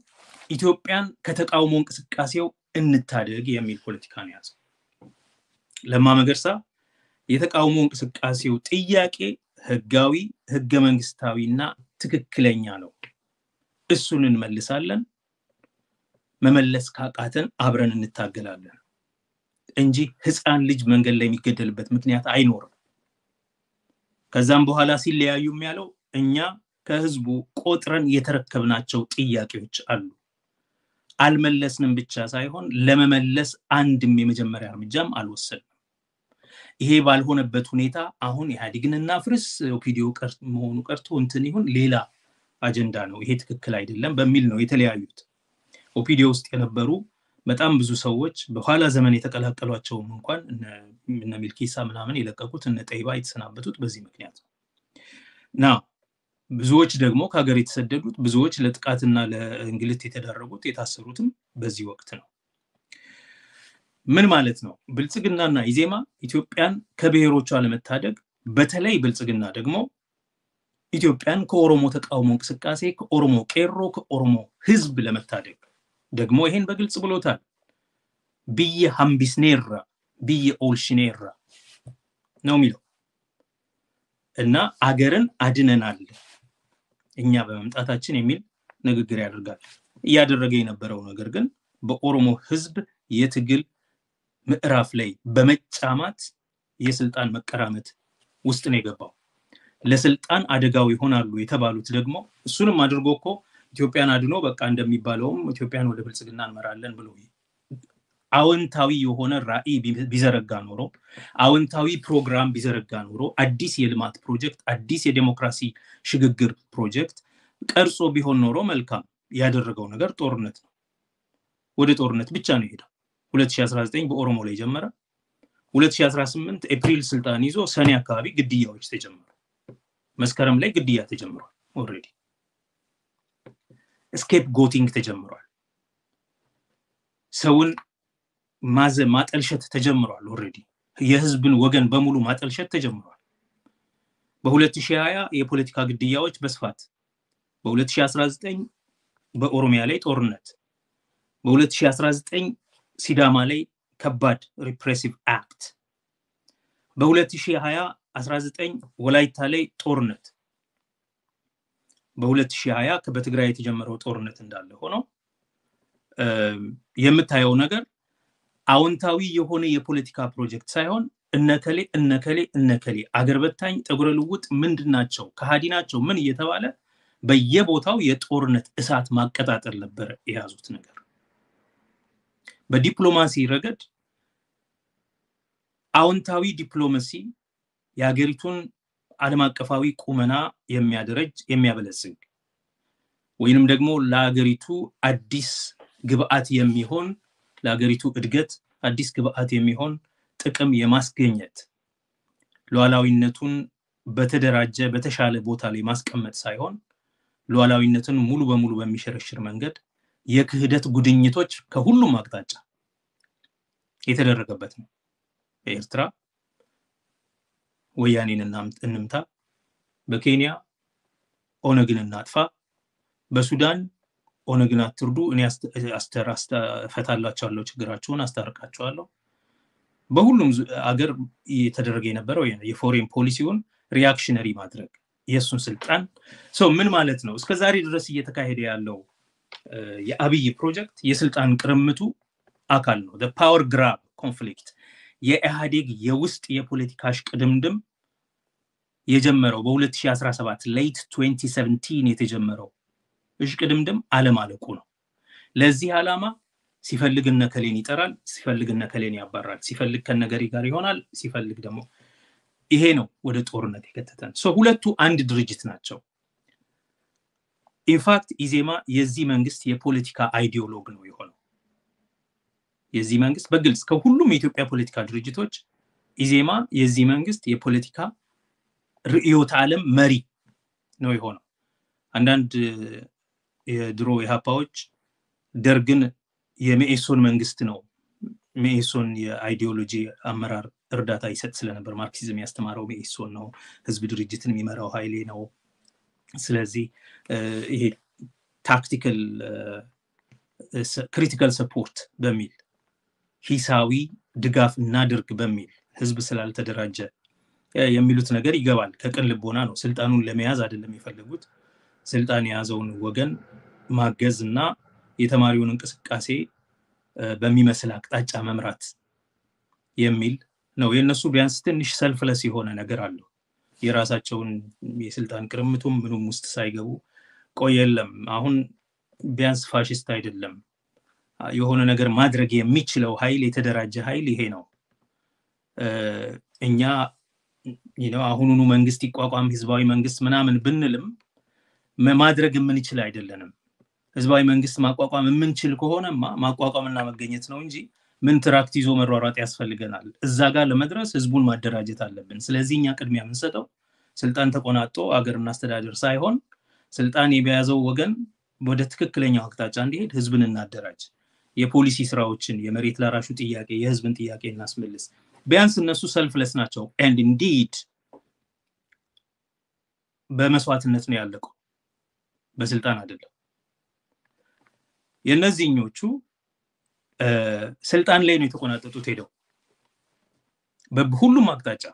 ኢትዮጵያን ከተቃውሞ እንቅስቃሴው እንታደግ የሚል ፖለቲካ ነው ያዘው። ለማ መገርሳ የተቃውሞ እንቅስቃሴው ጥያቄ ህጋዊ ህገ መንግስታዊና ትክክለኛ ነው፣ እሱን እንመልሳለን፣ መመለስ ካቃተን አብረን እንታገላለን እንጂ ህፃን ልጅ መንገድ ላይ የሚገደልበት ምክንያት አይኖርም። ከዛም በኋላ ሲለያዩም ያለው እኛ ከህዝቡ ቆጥረን የተረከብናቸው ጥያቄዎች አሉ፣ አልመለስንም ብቻ ሳይሆን ለመመለስ አንድም የመጀመሪያ እርምጃም አልወሰድንም። ይሄ ባልሆነበት ሁኔታ አሁን ኢህአዴግንና ፍርስ ኦፒዲዮ መሆኑ ቀርቶ እንትን ይሁን ሌላ አጀንዳ ነው፣ ይሄ ትክክል አይደለም በሚል ነው የተለያዩት። ኦፒዲዮ ውስጥ የነበሩ በጣም ብዙ ሰዎች በኋላ ዘመን የተቀላቀሏቸውም እንኳን እነ ሚልኪሳ ምናምን የለቀቁት እነ ጠይባ የተሰናበቱት በዚህ ምክንያት ነው። ብዙዎች ደግሞ ከሀገር የተሰደዱት፣ ብዙዎች ለጥቃትና ለእንግልት የተዳረጉት የታሰሩትም በዚህ ወቅት ነው። ምን ማለት ነው? ብልጽግናና ኢዜማ ኢትዮጵያን ከብሔሮቿ ለመታደግ በተለይ ብልጽግና ደግሞ ኢትዮጵያን ከኦሮሞ ተቃውሞ እንቅስቃሴ፣ ከኦሮሞ ቄሮ፣ ከኦሮሞ ህዝብ ለመታደግ ደግሞ ይሄን በግልጽ ብሎታል። ብየ ሃምቢስኔራ ብየ ኦልሽኔራ ነው የሚለው እና አገርን አድነናል እኛ በመምጣታችን የሚል ንግግር ያደርጋል። እያደረገ የነበረው ነገር ግን በኦሮሞ ህዝብ የትግል ምዕራፍ ላይ በመጫማት የስልጣን መቀራመት ውስጥ ነው የገባው። ለስልጣን አደጋው ይሆናሉ የተባሉት ደግሞ እሱንም አድርጎ እኮ ኢትዮጵያን አድኖ በቃ እንደሚባለውም ኢትዮጵያን ወደ ብልጽግና እንመራለን ብሎ አዎንታዊ የሆነ ራዕይ ቢዘረጋ ኖሮ፣ አዎንታዊ ፕሮግራም ቢዘረጋ ኖሮ፣ አዲስ የልማት ፕሮጀክት፣ አዲስ የዲሞክራሲ ሽግግር ፕሮጀክት ቀርጾ ቢሆን ኖሮ መልካም። ያደረገው ነገር ጦርነት ነው። ወደ ጦርነት ብቻ ነው ሄደው 2019 በኦሮሞ ላይ ጀመረ። 2018 ኤፕሪል ስልጣን ይዞ ሰኔ አካባቢ ግድያዎች ተጀመሩ። መስከረም ላይ ግድያ ተጀምሯል። ኦሬዲ ስኬፕ ጎቲንግ ተጀምሯል። ሰውን ማጠልሸት ተጀምሯል። ኦሬዲ የህዝብን ወገን በሙሉ ማጠልሸት ተጀምሯል። በ2020 የፖለቲካ ግድያዎች በስፋት፣ በ2019 በኦሮሚያ ላይ ጦርነት፣ በ2019 ሲዳማ ላይ ከባድ ሪፕሬሲቭ አክት፣ በ2020 19 ወላይታ ላይ ጦርነት፣ በ2020 በትግራይ የተጀመረው ጦርነት እንዳለ ሆኖ የምታየው ነገር አዎንታዊ የሆነ የፖለቲካ ፕሮጀክት ሳይሆን እነከሌ አገር በታኝ ጠጉረ ልውጥ ምንድናቸው ከሃዲናቸው ምን እየተባለ በየቦታው የጦርነት እሳት ማቀጣጠል ነበር የያዙት ነገር። በዲፕሎማሲ ረገድ አዎንታዊ ዲፕሎማሲ የሀገሪቱን ዓለም አቀፋዊ ቁመና የሚያደረጅ የሚያበለጽግ ወይንም ደግሞ ለሀገሪቱ አዲስ ግብአት የሚሆን ለሀገሪቱ እድገት አዲስ ግብአት የሚሆን ጥቅም የማስገኘት ሉዓላዊነቱን በተደራጀ በተሻለ ቦታ ላይ ማስቀመጥ ሳይሆን ሉዓላዊነትን ሙሉ በሙሉ በሚሸረሽር መንገድ የክህደት ጉድኝቶች ከሁሉም አቅጣጫ የተደረገበት ነው። በኤርትራ ወያኔን እንምታ፣ በኬንያ ኦነግን እናጥፋ፣ በሱዳን ኦነግን አትርዱ፣ እኔ ፈታላችኋለሁ፣ ችግራችሁን አስታርቃችኋለሁ። በሁሉም አገር የተደረገ የነበረው የፎሬን ፖሊሲውን ሪአክሽነሪ ማድረግ የሱን ስልጣን ምን ማለት ነው? እስከዛሬ ድረስ እየተካሄደ ያለው የአብይ ፕሮጀክት የስልጣን ቅርምቱ አካል ነው። the power grab conflict የኢህአዴግ የውስጥ የፖለቲካ ሽቅድምድም የጀመረው በ2017 late 2017 የተጀመረው ሽቅድምድም አለማለቁ ነው። ለዚህ ዓላማ ሲፈልግ እነከሌን ይጠራል፣ ሲፈልግ እነከሌን ያባራል፣ ሲፈልግ ከነገሪ ጋር ይሆናል፣ ሲፈልግ ደግሞ ይሄ ነው ወደ ጦርነት የከተተን። ሁለቱ አንድ ድርጅት ናቸው። ኢንፋክት ኢዜማ የዚህ መንግስት የፖለቲካ አይዲዮሎግ ነው የሆነው። የዚህ መንግስት በግልጽ ከሁሉም የኢትዮጵያ ፖለቲካ ድርጅቶች ኢዜማ የዚህ መንግስት የፖለቲካ ርዕዮተ ዓለም መሪ ነው የሆነው። አንዳንድ የድሮ የሃፓዎች ደርግን የመኢሶን መንግስት ነው፣ መኢሶን የአይዲዮሎጂ አመራር እርዳታ ይሰጥ ስለነበር ማርክሲዝም ያስተማረው መኢሶን ነው፣ ህዝብ ድርጅትን የሚመራው ኃይሌ ነው፣ ስለዚህ ይሄ ታክቲካል ክሪቲካል ሰፖርት በሚል ሂሳዊ ድጋፍ እናድርግ በሚል ህዝብ ስላልተደራጀ የሚሉት ነገር ይገባል። ከቅን ልቦና ነው። ስልጣኑን ለመያዝ አይደለም የፈለጉት፣ ስልጣን የያዘውን ወገን ማገዝና የተማሪውን እንቅስቃሴ በሚመስል አቅጣጫ መምራት የሚል ነው። የነሱ ቢያንስ ትንሽ ሰልፍለስ የሆነ ነገር አለው። የራሳቸውን የስልጣን ቅርምቱም ምንም ውስጥ ሳይገቡ ቆየለም አሁን ቢያንስ ፋሺስት አይደለም የሆነ ነገር ማድረግ የሚችለው ኃይል የተደራጀ ኃይል ይሄ ነው እኛ አሁኑኑ መንግስት ይቋቋም ህዝባዊ መንግስት ምናምን ብንልም ማድረግ የምንችል አይደለንም ህዝባዊ መንግስት ማቋቋም የምንችል ከሆነማ ማቋቋምና መገኘት ነው እንጂ ምን ትራክት ይዞ መሯሯጥ ያስፈልገናል እዛ ጋር ለመድረስ ህዝቡን ማደራጀት አለብን ስለዚህኛ ቅድሚያ የምንሰጠው ስልጣን ተቆናጦ አገርና አስተዳደር ሳይሆን ስልጣን የበያዘው ወገን ወደ ትክክለኛው አቅጣጫ እንዲሄድ ህዝብን እናደራጅ የፖሊሲ ስራዎችን የመሬት ላራሹ ጥያቄ የህዝብን ጥያቄ እናስመልስ ቢያንስ እነሱ ሰልፍለስ ናቸው and indeed በመስዋዕትነት ነው ያለቀው በስልጣን አይደለም የነዚህኞቹ ስልጣን ላይ ነው የተቆናጠጡት ሄደው በሁሉም አቅጣጫ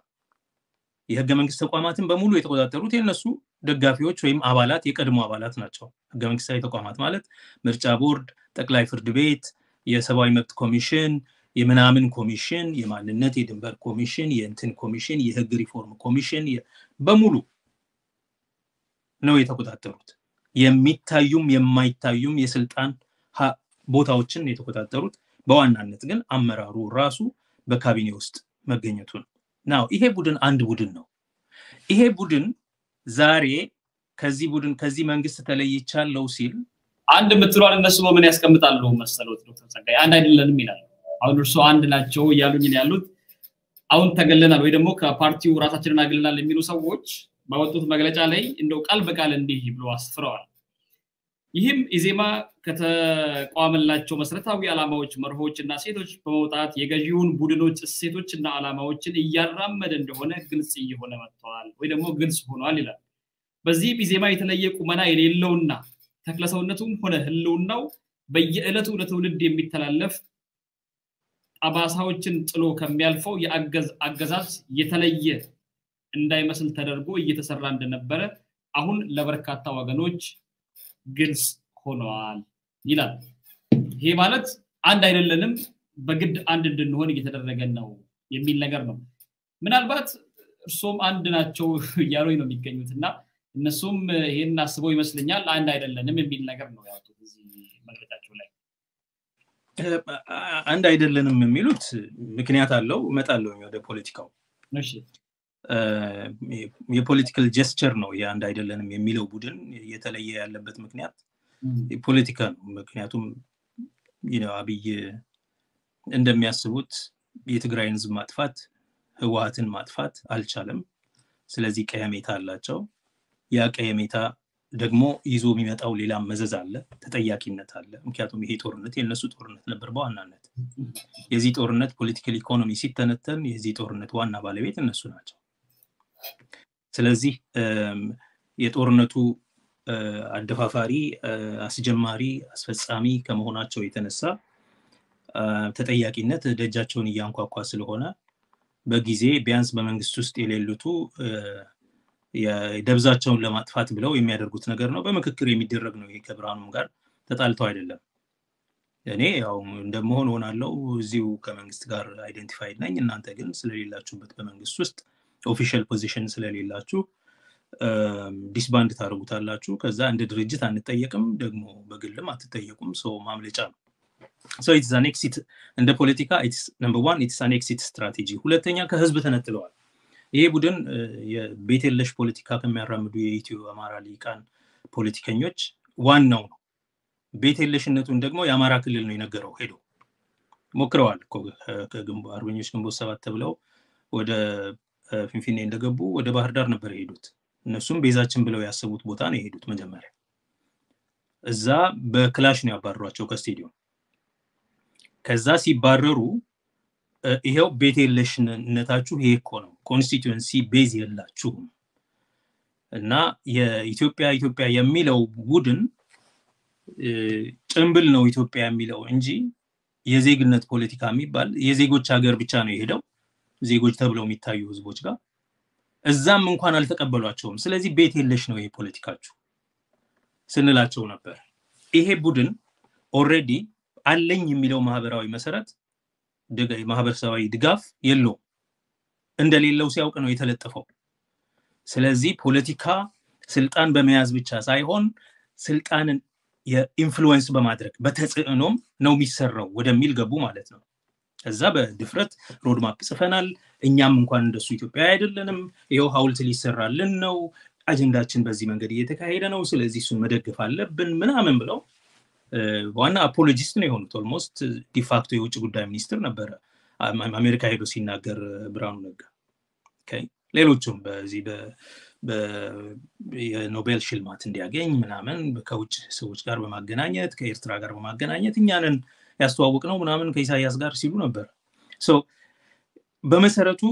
የህገ መንግስት ተቋማትን በሙሉ የተቆጣጠሩት የነሱ ደጋፊዎች ወይም አባላት የቀድሞ አባላት ናቸው ህገ መንግስታዊ ተቋማት ማለት ምርጫ ቦርድ ጠቅላይ ፍርድ ቤት የሰብአዊ መብት ኮሚሽን የምናምን ኮሚሽን የማንነት የድንበር ኮሚሽን የእንትን ኮሚሽን የህግ ሪፎርም ኮሚሽን በሙሉ ነው የተቆጣጠሩት የሚታዩም የማይታዩም የስልጣን ቦታዎችን የተቆጣጠሩት በዋናነት ግን አመራሩ ራሱ በካቢኔ ውስጥ መገኘቱ ነው ናው ይሄ ቡድን አንድ ቡድን ነው ይሄ ቡድን ዛሬ ከዚህ መንግስት ተለይቻለሁ ሲል
አንድ ምትሏል እነሱ በምን ያስቀምጣሉ መሰሎት ዶክተር ጸጋይ አንድ አይደለንም ይላል አሁን እርሱ አንድ ናቸው ያሉኝ ያሉት አሁን ተገለናል ወይ ደግሞ ከፓርቲው ራሳችንን አግለናል የሚሉ ሰዎች ባወጡት መግለጫ ላይ እንደው ቃል በቃል እንዲህ ብሎ አስፍረዋል ይህም ኢዜማ ከተቋመላቸው መሰረታዊ ዓላማዎች መርሆችና ሴቶች በመውጣት የገዢውን ቡድኖች እሴቶችና ዓላማዎችን እያራመደ እንደሆነ ግልጽ እየሆነ መጥቷል ወይ ደግሞ ግልጽ ሆኗል ይላል በዚህ ኢዜማ የተለየ ቁመና የሌለውና ተክለሰውነቱም ሆነ ህልውናው በየዕለቱ ለትውልድ የሚተላለፍ አባሳዎችን ጥሎ ከሚያልፈው የአገዛዝ የተለየ እንዳይመስል ተደርጎ እየተሰራ እንደነበረ አሁን ለበርካታ ወገኖች ግልጽ ሆኗል ይላል ይሄ ማለት አንድ አይደለንም በግድ አንድ እንድንሆን እየተደረገ ነው የሚል ነገር ነው ምናልባት እርሶም አንድ ናቸው ያሉኝ ነው የሚገኙትና እነሱም ይሄን አስበው ይመስልኛል አንድ አይደለንም የሚል ነገር ነው ያወጡት እዚህ መግለጫቸው ላይ
አንድ አይደለንም የሚሉት ምክንያት አለው መጣለው ወደ ፖለቲካው
እሺ
የፖለቲካል ጀስቸር ነው የአንድ አይደለንም የሚለው ቡድን የተለየ ያለበት ምክንያት የፖለቲካ ነው ምክንያቱም አብይ እንደሚያስቡት የትግራይን ህዝብ ማጥፋት ህወሓትን ማጥፋት አልቻለም ስለዚህ ቀየሜታ አላቸው ያ ቀየሜታ ደግሞ ይዞ የሚመጣው ሌላ መዘዝ አለ ተጠያቂነት አለ ምክንያቱም ይሄ ጦርነት የነሱ ጦርነት ነበር በዋናነት የዚህ ጦርነት ፖለቲካል ኢኮኖሚ ሲተነተን የዚህ ጦርነት ዋና ባለቤት እነሱ ናቸው ስለዚህ የጦርነቱ አደፋፋሪ አስጀማሪ አስፈጻሚ ከመሆናቸው የተነሳ ተጠያቂነት ደጃቸውን ያንኳኳ ስለሆነ በጊዜ ቢያንስ በመንግስት ውስጥ የሌሉቱ የደብዛቸውን ለማጥፋት ብለው የሚያደርጉት ነገር ነው በመክክር የሚደረግ ነው ይሄ ከብርሃኑም ጋር ተጣልተው አይደለም እኔ ያው እንደመሆን ሆናለው እዚሁ ከመንግስት ጋር አይደንቲፋይድ ነኝ እናንተ ግን ስለሌላችሁበት በመንግስት ውስጥ ኦፊሻል ፖዚሽን ስለሌላችሁ ዲስባንድ ታደርጉታላችሁ ከዛ እንደ ድርጅት አንጠየቅም ደግሞ በግልም አትጠየቁም ሶ ማምለጫ ነው so it's an exit እንደ ፖለቲካ it's number 1 it's an exit strategy ሁለተኛ ከህዝብ ተነጥለዋል ይሄ ቡድን የቤተለሽ ፖለቲካ ከሚያራምዱ የኢትዮ አማራ ሊቃን ፖለቲከኞች ዋናው ነው ቤተለሽነቱን ደግሞ የአማራ ክልል ነው የነገረው ሄዶ ሞክረዋል ከግንቦት አርበኞች ግንቦት 7 ተብለው ወደ ፊንፊኔ እንደገቡ ወደ ባህር ዳር ነበር የሄዱት እነሱም ቤዛችን ብለው ያሰቡት ቦታ ነው የሄዱት መጀመሪያ እዛ በክላሽ ነው ያባረሯቸው ከስቴዲየም ከዛ ሲባረሩ ይሄው ቤተለሽነታችሁ ይሄ እኮ ነው ኮንስቲቲዩንሲ ቤዝ የላችሁ እና የኢትዮጵያ የሚለው ቡድን ጭምብል ነው ኢትዮጵያ የሚለው እንጂ የዜግነት ፖለቲካ የሚባል የዜጎች ሀገር ብቻ ነው የሄደው ዜጎች ተብለው የሚታዩ ህዝቦች ጋር እዛም እንኳን አልተቀበሏቸውም ስለዚህ ቤተለሽ ነው ይሄ ፖለቲካችሁ ስንላቸው ነበር ይሄ ቡድን ኦሬዲ አለኝ የሚለው ማህበራዊ መሰረት ማህበረሰባዊ ድጋፍ የለው እንደሌለው ሲያውቅ ነው የተለጠፈው ስለዚህ ፖለቲካ ስልጣን በመያዝ ብቻ ሳይሆን ስልጣንን የኢንፍሉዌንስ በማድረግ በተጽዕኖም ነው የሚሰራው ወደሚል ገቡ ማለት ነው። ከዛ በድፍረት ሮድማፕ ጽፈናል። እኛም እንኳን እንደሱ ኢትዮጵያ አይደለንም፣ ይሄው ሐውልት ሊሰራልን ነው፣ አጀንዳችን በዚህ መንገድ እየተካሄደ ነው፣ ስለዚህ እሱን መደገፍ አለብን ምናምን ብለው ዋና አፖሎጂስት ነው የሆኑት። ኦልሞስት ዲፋክቶ የውጭ ጉዳይ ሚኒስትር ነበረ አሜሪካ ሄዶ ሲናገር ብርሃኑ ነጋ። ሌሎቹም በዚህ የኖቤል ሽልማት እንዲያገኝ ምናምን ከውጭ ሰዎች ጋር በማገናኘት ከኤርትራ ጋር በማገናኘት እኛንን ያስተዋውቅ ነው ምናምን ከኢሳያስ ጋር ሲሉ ነበር። በመሰረቱ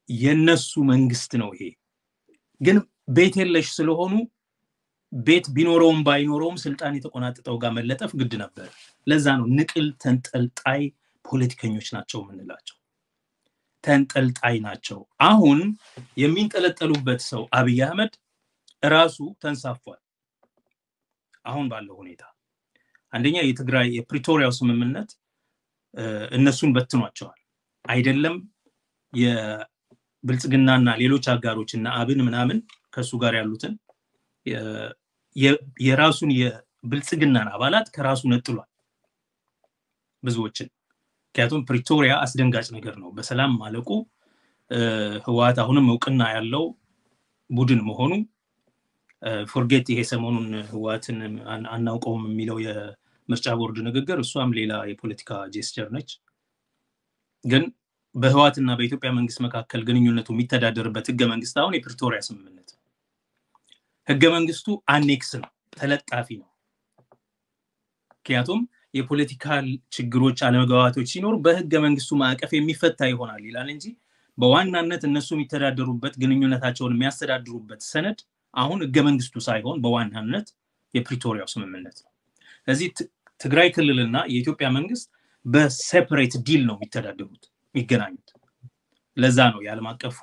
የነሱ መንግስት ነው ይሄ። ግን ቤት የለሽ ስለሆኑ ቤት ቢኖረውም ባይኖረውም ስልጣን የተቆናጠጠው ጋር መለጠፍ ግድ ነበር። ለዛ ነው ንቅል ተንጠልጣይ ፖለቲከኞች ናቸው የምንላቸው። ተንጠልጣይ ናቸው። አሁን የሚንጠለጠሉበት ሰው አብይ አህመድ ራሱ ተንሳፏል። አሁን ባለው ሁኔታ አንደኛ የትግራይ የፕሪቶሪያው ስምምነት እነሱን በትኗቸዋል። አይደለም የብልጽግናና ሌሎች አጋሮችና አብን ምናምን ከሱ ጋር ያሉትን የራሱን የብልጽግናን አባላት ከራሱ ነጥሏል ብዙዎችን። ምክንያቱም ፕሪቶሪያ አስደንጋጭ ነገር ነው። በሰላም ማለቁ ህወሓት አሁንም እውቅና ያለው ቡድን መሆኑ ፎርጌት ይሄ ሰሞኑን ህወሓትን አናውቀውም የሚለው የምርጫ ቦርድ ንግግር እሷም ሌላ የፖለቲካ ጄስቸር ነች። ግን በህወሓትና በኢትዮጵያ መንግስት መካከል ግንኙነቱ የሚተዳደርበት ህገ መንግስት አሁን የፕሪቶሪያ ስምምነት ነው። ህገ መንግስቱ አኔክስ ነው፣ ተለጣፊ ነው። ምክንያቱም የፖለቲካል ችግሮች አለመግባባቶች ሲኖር በህገ መንግስቱ ማዕቀፍ የሚፈታ ይሆናል ይላል እንጂ በዋናነት እነሱ የሚተዳደሩበት ግንኙነታቸውን የሚያስተዳድሩበት ሰነድ አሁን ህገ መንግስቱ ሳይሆን በዋናነት የፕሪቶሪያው ስምምነት ነው። ስለዚህ ትግራይ ክልልና የኢትዮጵያ መንግስት በሴፐሬት ዲል ነው የሚተዳደሩት የሚገናኙት። ለዛ ነው የዓለም አቀፉ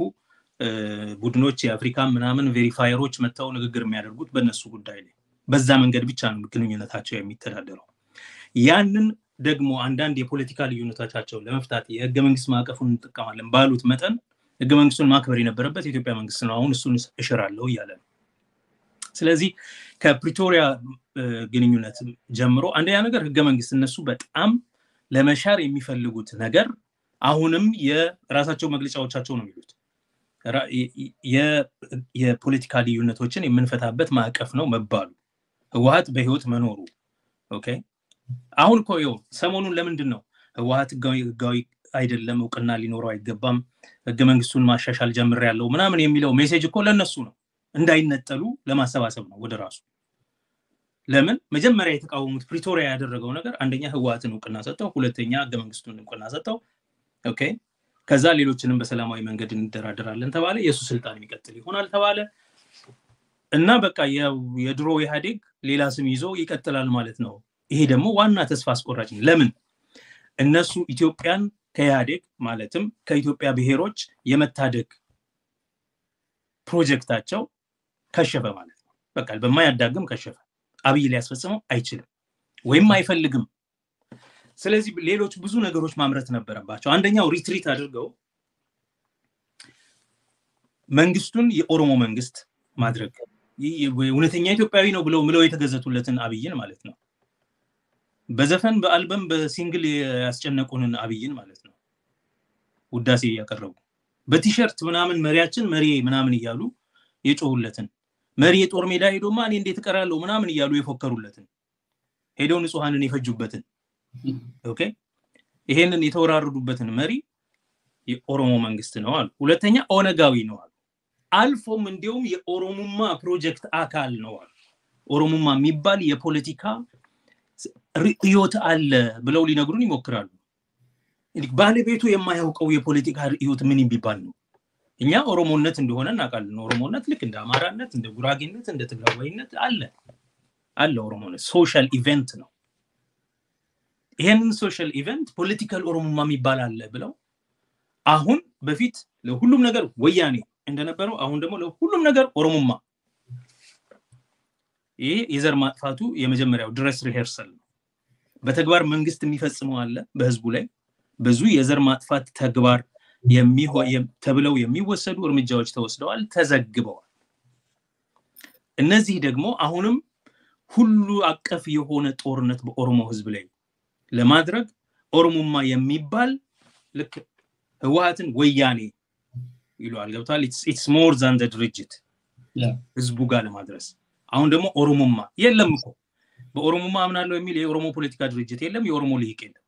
ቡድኖች የአፍሪካ ምናምን ቬሪፋየሮች መተው ንግግር የሚያደርጉት በእነሱ ጉዳይ ላይ። በዛ መንገድ ብቻ ነው ግንኙነታቸው የሚተዳደረው። ያንን ደግሞ አንዳንድ የፖለቲካ ልዩነቶቻቸውን ለመፍታት የህገ መንግስት ማዕቀፉን እንጠቀማለን ባሉት መጠን ህገ መንግስቱን ማክበር የነበረበት የኢትዮጵያ መንግስት ነው። አሁን እሱን እሽራለሁ እያለ ነው። ስለዚህ ከፕሪቶሪያ ግንኙነት ጀምሮ አንደኛ ነገር ህገ መንግስት እነሱ በጣም ለመሻር የሚፈልጉት ነገር አሁንም የራሳቸው መግለጫዎቻቸው ነው የሚሉት የፖለቲካ ልዩነቶችን የምንፈታበት ማዕቀፍ ነው መባሉ ህወሓት በህይወት መኖሩ ኦኬ። አሁን እኮ ሰሞኑን ለምንድን ነው ህወሓት ህጋዊ አይደለም እውቅና ሊኖረው አይገባም ህገ መንግስቱን ማሻሻል ጀምሬያለሁ ምናምን የሚለው ሜሴጅ እኮ ለነሱ ነው፣ እንዳይነጠሉ ለማሰባሰብ ነው ወደ ራሱ። ለምን መጀመሪያ የተቃወሙት ፕሪቶሪያ ያደረገው ነገር አንደኛ ህወሓትን እውቅና ሰጠው፣ ሁለተኛ ህገ መንግስቱን እውቅና ሰጠው ኦኬ። ከዛ ሌሎችንም በሰላማዊ መንገድ እንደራደራለን ተባለ፣ የሱ ስልጣን የሚቀጥል ይሆናል ተባለ እና በቃ የድሮ ኢህአዴግ ሌላ ስም ይዞ ይቀጥላል ማለት ነው። ይሄ ደግሞ ዋና ተስፋ አስቆራጭ ነው። ለምን እነሱ ኢትዮጵያን ከኢህአዴግ ማለትም ከኢትዮጵያ ብሔሮች የመታደግ ፕሮጀክታቸው ከሸፈ ማለት ነው። በቃ በማያዳግም ከሸፈ። አብይ ሊያስፈጽመው አይችልም ወይም አይፈልግም። ስለዚህ ሌሎች ብዙ ነገሮች ማምረት ነበረባቸው። አንደኛው ሪትሪት አድርገው መንግስቱን የኦሮሞ መንግስት ማድረግ፣ እውነተኛ ኢትዮጵያዊ ነው ብለው የተገዘቱለትን አብይን ማለት ነው። በዘፈን በአልበም በሲንግል ያስጨነቁንን አብይን ማለት ነው ውዳሴ ያቀረቡ፣ በቲሸርት ምናምን መሪያችን መሪ ምናምን እያሉ የጮሁለትን መሪ የጦር ሜዳ ሄዶማ እኔ እንዴት እቀራለሁ ምናምን እያሉ የፎከሩለትን ሄደው ንጹሃንን የፈጁበትን ኦኬ ይሄንን የተወራረዱበትን መሪ የኦሮሞ መንግስት ነው አሉ። ሁለተኛ ኦነጋዊ ነው አሉ። አልፎም እንዲያውም የኦሮሞማ ፕሮጀክት አካል ነው አሉ። ኦሮሞማ የሚባል የፖለቲካ ርዕዮት አለ ብለው ሊነግሩን ይሞክራሉ። እንግዲህ ባለቤቱ የማያውቀው የፖለቲካ ርዕዮት ምን የሚባል ነው? እኛ ኦሮሞነት እንደሆነ እናውቃለን። ኦሮሞነት ልክ እንደ አማራነት እንደ ጉራጌነት እንደ ትግራዋይነት አለ ኦሮሞነት ሶሻል ኢቨንት ነው። ይሄንን ሶሻል ኢቨንት ፖለቲካል ኦሮሞማ የሚባል አለ ብለው አሁን በፊት ለሁሉም ነገር ወያኔ እንደነበረው አሁን ደግሞ ለሁሉም ነገር ኦሮሞማ። ይሄ የዘር ማጥፋቱ የመጀመሪያው ድረስ ሪሄርሰል ነው። በተግባር መንግስት የሚፈጽመው አለ በህዝቡ ላይ ብዙ የዘር ማጥፋት ተግባር ተብለው የሚወሰዱ እርምጃዎች ተወስደዋል፣ ተዘግበዋል። እነዚህ ደግሞ አሁንም ሁሉ አቀፍ የሆነ ጦርነት በኦሮሞ ህዝብ ላይ ለማድረግ ኦሮሞማ የሚባል ልክ ህወሓትን ወያኔ ይሏል ገብቷል it's more than the ድርጅት ህዝቡ ጋር ለማድረስ አሁን ደግሞ ኦሮሞማ የለም እኮ በኦሮሞማ አምናለሁ የሚል የኦሮሞ ፖለቲካ ድርጅት የለም የኦሮሞ ልሂቅ የለም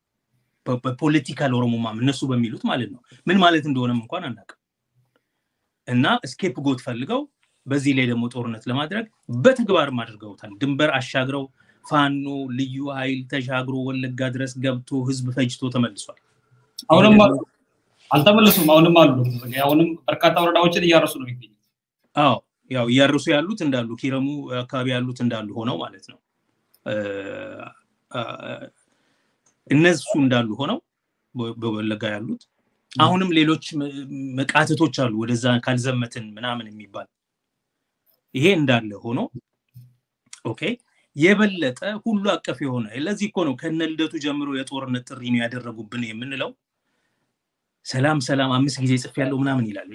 በፖለቲካል ኦሮሞማ እነሱ በሚሉት ማለት ነው ምን ማለት እንደሆነም እንኳን አናውቅም እና ስኬፕ ጎት ፈልገው በዚህ ላይ ደግሞ ጦርነት ለማድረግ በተግባር አድርገውታል ድንበር አሻግረው ፋኖ ልዩ ኃይል ተሻግሮ ወለጋ ድረስ ገብቶ ህዝብ ፈጅቶ ተመልሷል
አሁንም አልተመለሱም አሁንም አሉ ያውንም በርካታ ወረዳዎችን እያረሱ ነው የሚገኙት
አዎ ያው እያረሱ ያሉት እንዳሉ ኪረሙ አካባቢ ያሉት እንዳሉ ሆነው ማለት ነው እነሱ እንዳሉ ሆነው በወለጋ ያሉት አሁንም ሌሎች መቃተቶች አሉ ወደዛ ካልዘመትን ምናምን የሚባል ይሄ እንዳለ ሆኖ ኦኬ የበለጠ ሁሉ አቀፍ የሆነ ለዚህ እኮ ነው ከነልደቱ ጀምሮ የጦርነት ጥሪ ነው ያደረጉብን የምንለው ሰላም 5 ጊዜ ጽፍ ያለው ምናምን ይላል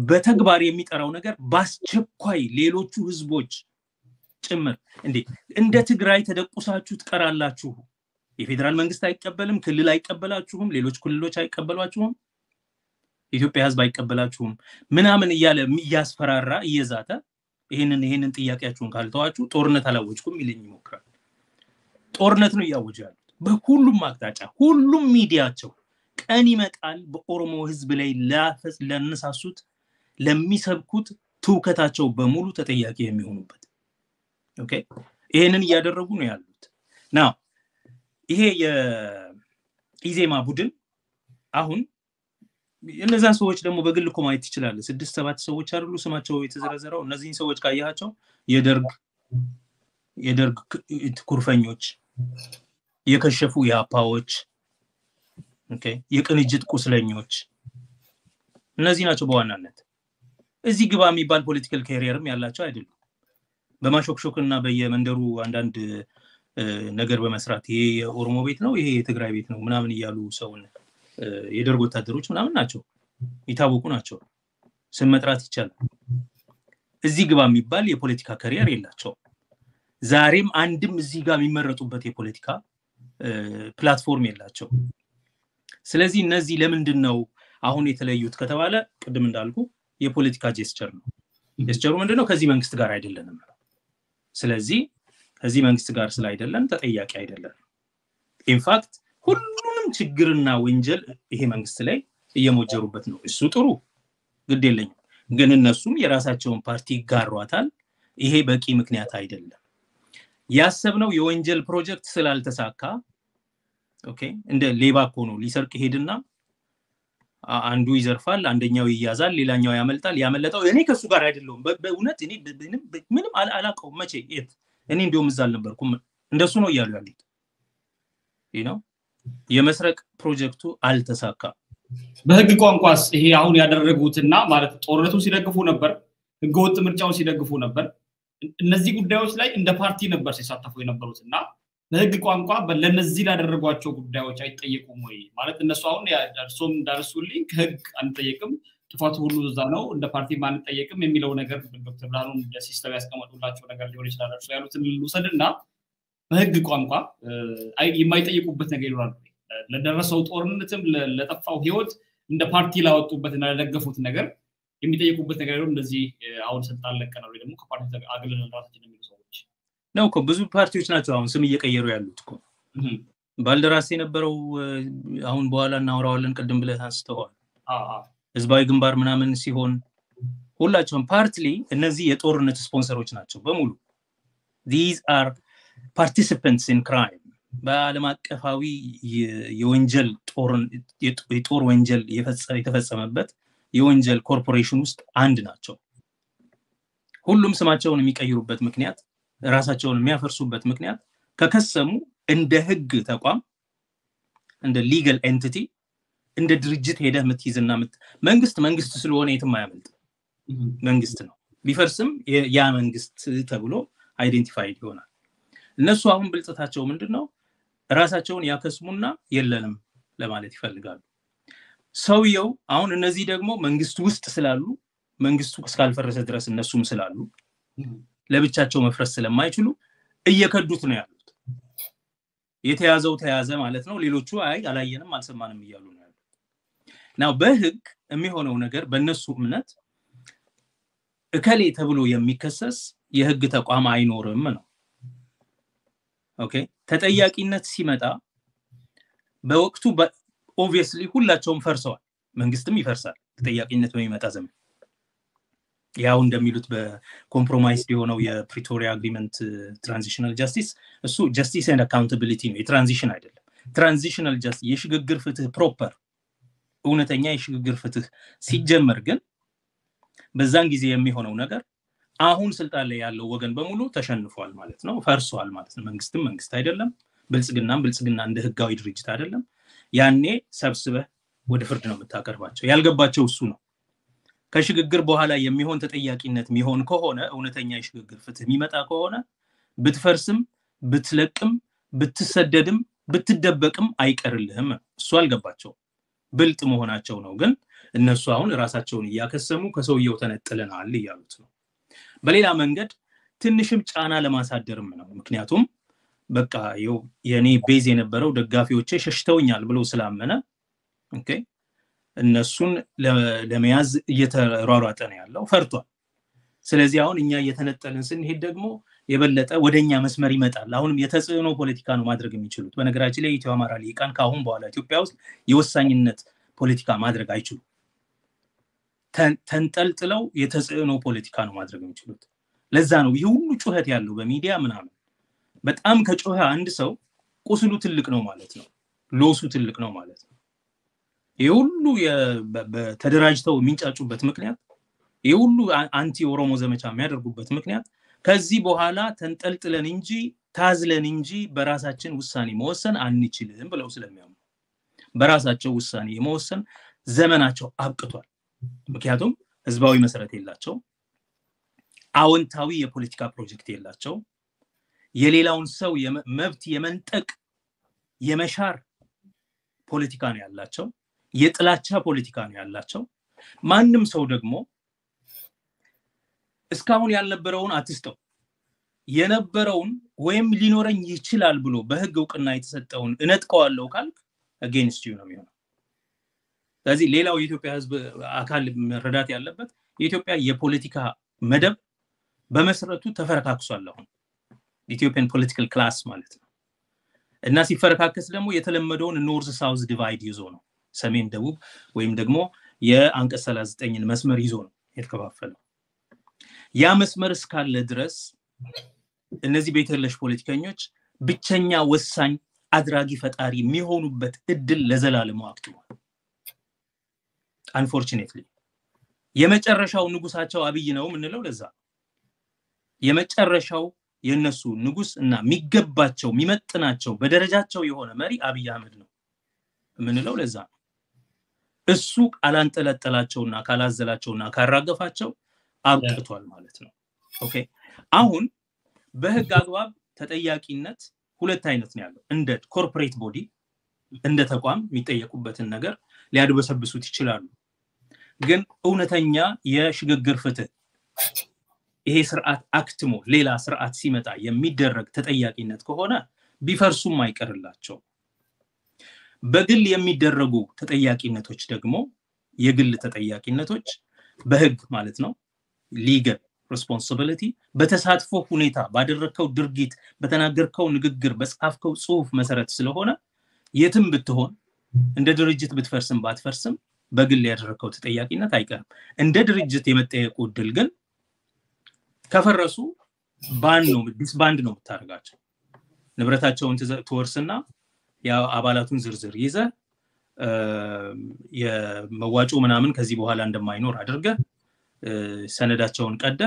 በተግባር የሚጠራው ነገር ባስቸኳይ ሌሎቹ ህዝቦች ጭምር እንደ ትግራይ ተደቁሳችሁ ትቀራላችሁ የፌደራል መንግስት አይቀበልም ክልል አይቀበላችሁም ሌሎች ክልሎች አይቀበሏችሁም ኢትዮጵያ ህዝብ አይቀበላችሁም ምናምን እያለ ያስፈራራ እየዛተ ይሄንን ጥያቄያችሁን ካልተዋችሁ ጦርነት አላወጅኩም ይለኝ ይሞክራል ጦርነት ነው ያወጃሉ በሁሉም አቅጣጫ ሁሉም ሚዲያቸው ቀን ይመጣል በኦሮሞ ህዝብ ላይ ለነሳሱት ለሚሰብኩት ትውከታቸው በሙሉ ተጠያቂ የሚሆኑበት ኦኬ ይሄንን ያደረጉ ነው ያሉት ናው ይሄ የኢዜማ ቡድን አሁን እነዛን ሰዎች ደግሞ በግል ኮማይት ይችላል 6-7 ሰዎች አይደሉ ስማቸው የተዘረዘረው እነዚህን ሰዎች ካያቸው የደርግ ኩርፈኞች የከሸፉ ያፓዎች ኦኬ የቅንጅት ቁስለኞች እነዚህ ናቸው በዋናነት እዚህ ግባ የሚባል ፖለቲካል ካሪየርም ያላቸው አይደሉም በማሾክሾክና በየመንደሩ አንዳንድ ነገር በመስራት ይሄ የኦሮሞ ቤት ነው ይሄ የትግራይ ቤት ነው ምናምን ይያሉ ሰውን የደርግ ወታደሮች ምናምን ናቸው ይታወቁ ናቸው ስም መጥራት ይቻላል እዚህ ግባ የሚባል የፖለቲካ ካሪየር የላቸው ዛሬም አንድም እዚህ ጋር የሚመረጡበት የፖለቲካ ፕላትፎርም የላቸው ስለዚህ እነዚህ ለምንድነው አሁን የተለዩት ከተባለ ቅድም እንዳልኩ የፖለቲካ ጀስቸር ነው ጀስቸሩ ምንድነው ከዚህ መንግስት ጋር አይደለንም ስለዚህ ከዚህ መንግስት ጋር ስላይደለም ተጠያቂ አይደለም ኢንፋክት ሁሉንም ችግርና ወንጀል ይሄ መንግስት ላይ እየሞጀሩበት ነው እሱ ጥሩ ግድ የለኝም ግን እነሱም የራሳቸውን ፓርቲ ጋሯታል ይሄ በቂ ምክንያት አይደለም ያሰብነው የወንጀል ፕሮጀክት ስላልተሳካ ኦኬ እንደ ሌባ ኮኖ ሊሰርቅ ሄድና አንዱ ይዘርፋል አንደኛው ይያዛል ሌላኛው ያመልጣል ያመለጠው እኔ ከሱ ጋር አይደለም በእውነት እኔ ምንም አላቀው መቼ የት እኔ እንደውም እዛል ነበርኩም እንደሱ ነው ይያሉ ያሉት የመስረቅ ፕሮጀክቱ አልተሳካ
በህግ ቋንቋስ ይሄ አሁን ያደረጉትና ማለት ጦርነቱን ሲደግፉ ነበር ህገወጥ ምርጫውን ሲደግፉ ነበር እነዚህ ጉዳዮች ላይ እንደ ፓርቲ ነበር ሲሳተፉ የነበሩትና በህግ ቋንቋ ለነዚህ ያደረጓቸው ጉዳዮች አይጠየቁም ወይ ማለት እነሱ አሁን ያርሶም ዳርሱልኝ ከህግ አንጠየቅም ጥፋቱ ሁሉ እዛ ነው እንደ ፓርቲ ማን ጠየቅም የሚለው ነገር ዶክተር ብርሃኑ እንደ ሲስተም ያስቀመጡላቸው ነገር ሊሆን ይችላል እርሱ ያሉትን ልውሰድና በህግ ቋንቋ የማይጠየቁበት ነገር ይኖራል ለደረሰው ጦርነትም ለጠፋው ህይወት እንደ ፓርቲ ላወጡበትና ለደገፉት ነገር የሚጠየቁበት ነገር ነው እንደዚህ አሁን ስልጣን ለቀናው ወይ ደግሞ ከፓርቲ አግለለን ራሳችን የሚሉ ሰዎች
ነው እኮ ብዙ ፓርቲዎች ናቸው አሁን ስም እየቀየሩ ያሉት እኮ ባልደራስ የነበረው አሁን በኋላ እናወራዋለን ቀደም ብለህ አንስተዋል ህዝባዊ ግንባር ምናምን ሲሆን ሁላቸውም ፓርትሊ እነዚህ የጦርነት ስፖንሰሮች ናቸው በሙሉ these are participants in crime በዓለም አቀፋዊ የወንጀል የጦር ወንጀል የተፈጸመበት የወንጀል ኮርፖሬሽን ውስጥ አንድ ናቸው ሁሉም ስማቸውን የሚቀይሩበት ምክንያት ራሳቸውን የሚያፈርሱበት ምክንያት ከከሰሙ እንደ ህግ ተቋም እንደ ሊጋል ኤንቲቲ እንደ ድርጅት ሄደህ ምትይዝና መንግስት ስለሆነ የትም አያመልጥ መንግስት ነው ቢፈርስም ያ መንግስት ተብሎ አይዴንቲፋይድ ይሆናል እነሱ አሁን ብልጽታቸው ምንድነው ራሳቸውን ያከስሙና የለንም ለማለት ይፈልጋሉ ሰውየው አሁን እነዚህ ደግሞ መንግስት ውስጥ ስላሉ መንግስቱ እስካልፈረሰ ድረስ እነሱም ስላሉ ለብቻቸው መፍረስ ስለማይችሉ እየከዱት ነው ያሉት የተያዘው ተያዘ ማለት ነው ሌሎቹ አይ አላየንም አልሰማንም ይያሉ ነው ያሉት now በህግ የሚሆነው ነገር በእነሱ እምነት እከሌ ተብሎ የሚከሰስ የህግ ተቋም አይኖርም ነው ኦኬ ተጠያቂነት ሲመጣ በወቅቱ obviously ሁላቸውም ፈርሰዋል መንግስትም ይፈርሳል ተጠያቂነት በሚመጣ ዘመን ያው እንደሚሉት በኮምፕሮማይዝ የሆነው የፕሪቶሪያ አግሪመንት ትራንዚሽናል ጃስቲስ እሱ ጃስቲስ ኤንድ አካውንታቢሊቲ ነው የትራንዚሽን አይደለም ትራንዚሽናል ጃስቲስ የሽግግር ፍትህ ፕሮፐር እውነተኛ የሽግግር ፍትህ ሲጀመር ግን በዛን ጊዜ የሚሆነው ነገር አሁን ስልጣን ላይ ያለው ወገን በሙሉ ተሸንፏል ማለት ነው ፈርሷል ማለት ነው መንግስትም መንግስት አይደለም ብልጽግና እንደ ህጋዊ ድርጅት አይደለም ያኔ ሰብስበህ ወደ ፍርድ ነው የምታቀርባቸው ያልገባቸው እሱ ነው ከሽግግር በኋላ የሚሆን ተጠያቂነት የሚሆን ከሆነ እውነተኛ የሽግግር ፍትህ የሚመጣ ከሆነ ብትፈርስም ብትለቅም ብትሰደድም ብትደበቅም አይቀርልህም እሱ አልገባቸው ብልጥ መሆናቸው ነው ግን እነሱ አሁን ራሳቸውን ያከሰሙ ከሰውየው ተነጥለናል ይያሉት ነው በሌላ መንገድ ትንሽም ጫና ለማሳደርም ነው ምክንያቱም በቃ የኔ ቤዝ የነበረው ደጋፊዎቼ ሸሽተውኛል ብሎ ስላመነ ኦኬ እነሱን ለመያዝ እየተሯሯጠ ነው ያለው ፈርቷል ስለዚህ አሁን እኛ እየተነጠልን ስንሄድ ደግሞ የበለጠ ወደኛ መስመር ይመጣል አሁንም የተጽዕኖ ፖለቲካ ነው ማድረግ የሚችሉት በነገራችን ላይ ኢትዮ አማራ ሊቃን ካሁን በኋላ ኢትዮጵያ ውስጥ የወሳኝነት ፖለቲካ ማድረግ አይችሉም ተንጠልጥለው የተጽዕኖ ፖለቲካ ነው ማድረግ የሚችሉት ለዛ ነው ይሄ ሁሉ ጩኸት ያለው በሚዲያ ምናምን በጣም ከጮኸ አንድ ሰው ቁስሉ ትልቅ ነው ማለት ነው ሎሱ ትልቅ ነው ማለት ነው ይሁሉ በተደራጅተው የሚንጫጩበት ምክንያት ይሁሉ አንቲ ኦሮሞ ዘመቻ የሚያደርጉበት ምክንያት ከዚህ በኋላ ተንጠልጥለን እንጂ ታዝለን እንጂ በራሳችን ውሳኔ መወሰን አንችልም ብለው ስለሚያምኑ በራሳቸው ውሳኔ መወሰን ዘመናቸው አብቅቷል ምክንያቱም ህዝባዊ መሰረት የላቸው አዎንታዊ የፖለቲካ ፕሮጀክት የላቸው የሌላውን ሰው መብት የመንጠቅ የመሻር ፖለቲካ ነው ያላቸው የጥላቻ ፖለቲካ ነው ያላቸው ማንንም ሰው ደግሞ እስካሁን ያልነበረውን አትስጠው የነበረውን ወይም ሊኖረኝ ይችላል ብሎ በህግ እውቅና የተሰጠውን እነጥቀዋለሁ ካልክ against you ነው የሚሆነው ስለዚህ ሌላው የኢትዮጵያ ህዝብ አካል መረዳት ያለበት የኢትዮጵያ የፖለቲካ መደብ በመሰረቱ ተፈረካክሷል አሁን ኢትዮጵያን ፖለቲካል ክላስ ማለት ነው እና ሲፈረካከስ ደግሞ የተለመደውን ኖርዝ ሳውዝ ዲቫይድ ይዞ ነው ሰሜን ደቡብ ወይም ደግሞ የአንቀጽ 39ን መስመር ይዞ ነው የተከፋፈለው ያ መስመር እስካለ ድረስ እነዚህ ቤተለሽ ፖለቲከኞች ብቸኛ ወሳኝ አድራጊ ፈጣሪ የሚሆኑበት እድል ለዘላለም አክትሟል unfortunately የመጨረሻው ንጉሳቸው አብይ ነው ምንለው ለዛ የመጨረሻው የነሱ ንጉስ እና የሚገባቸው የሚመጥናቸው በደረጃቸው የሆነ መሪ አብይ አህመድ ነው ምንለው ለዛ እሱ አላንጠለጠላቸውና ካላዘላቸውና ካራገፋቸው አብቅቷል ማለት ነው ኦኬ አሁን በህግ አግባብ ተጠያቂነት ሁለት አይነት ነው ያለው እንደ ኮርፖሬት ቦዲ እንደ ተቋም የሚጠየቁበትን ነገር ሊያድበሰብሱት ይችላሉ ግን እውነተኛ የሽግግር ፍትህ ይሄ ስርዓት አክትሞ ሌላ ስርዓት ሲመጣ የሚደረግ ተጠያቂነት ከሆነ ቢፈርሱም አይቀርላቸው በግል የሚደረጉ ተጠያቂነቶች ደግሞ የግል ተጠያቂነቶች በህግ ማለት ነው legal responsibility በተሳትፎ ሁኔታ ባደረከው ድርጊት በተናገርከው ንግግር በጻፍከው ጽሁፍ መሰረት ስለሆነ የትም ብትሆን እንደ ድርጅት ብትፈርስም ባትፈርስም በግል ያደረከው ተጠያቂነት አይቀርም እንደ ድርጅት የመጠየቁ ድል ግን ከፈረሱ ዲስባንድ ነው የምታደርጋቸው ንብረታቸውን ትወርስና ያው አባላቱን ዝርዝር ይዘ የመዋጮ ምናምን ከዚህ በኋላ እንደማይኖር አድርገ ሰነዳቸውን ቀደ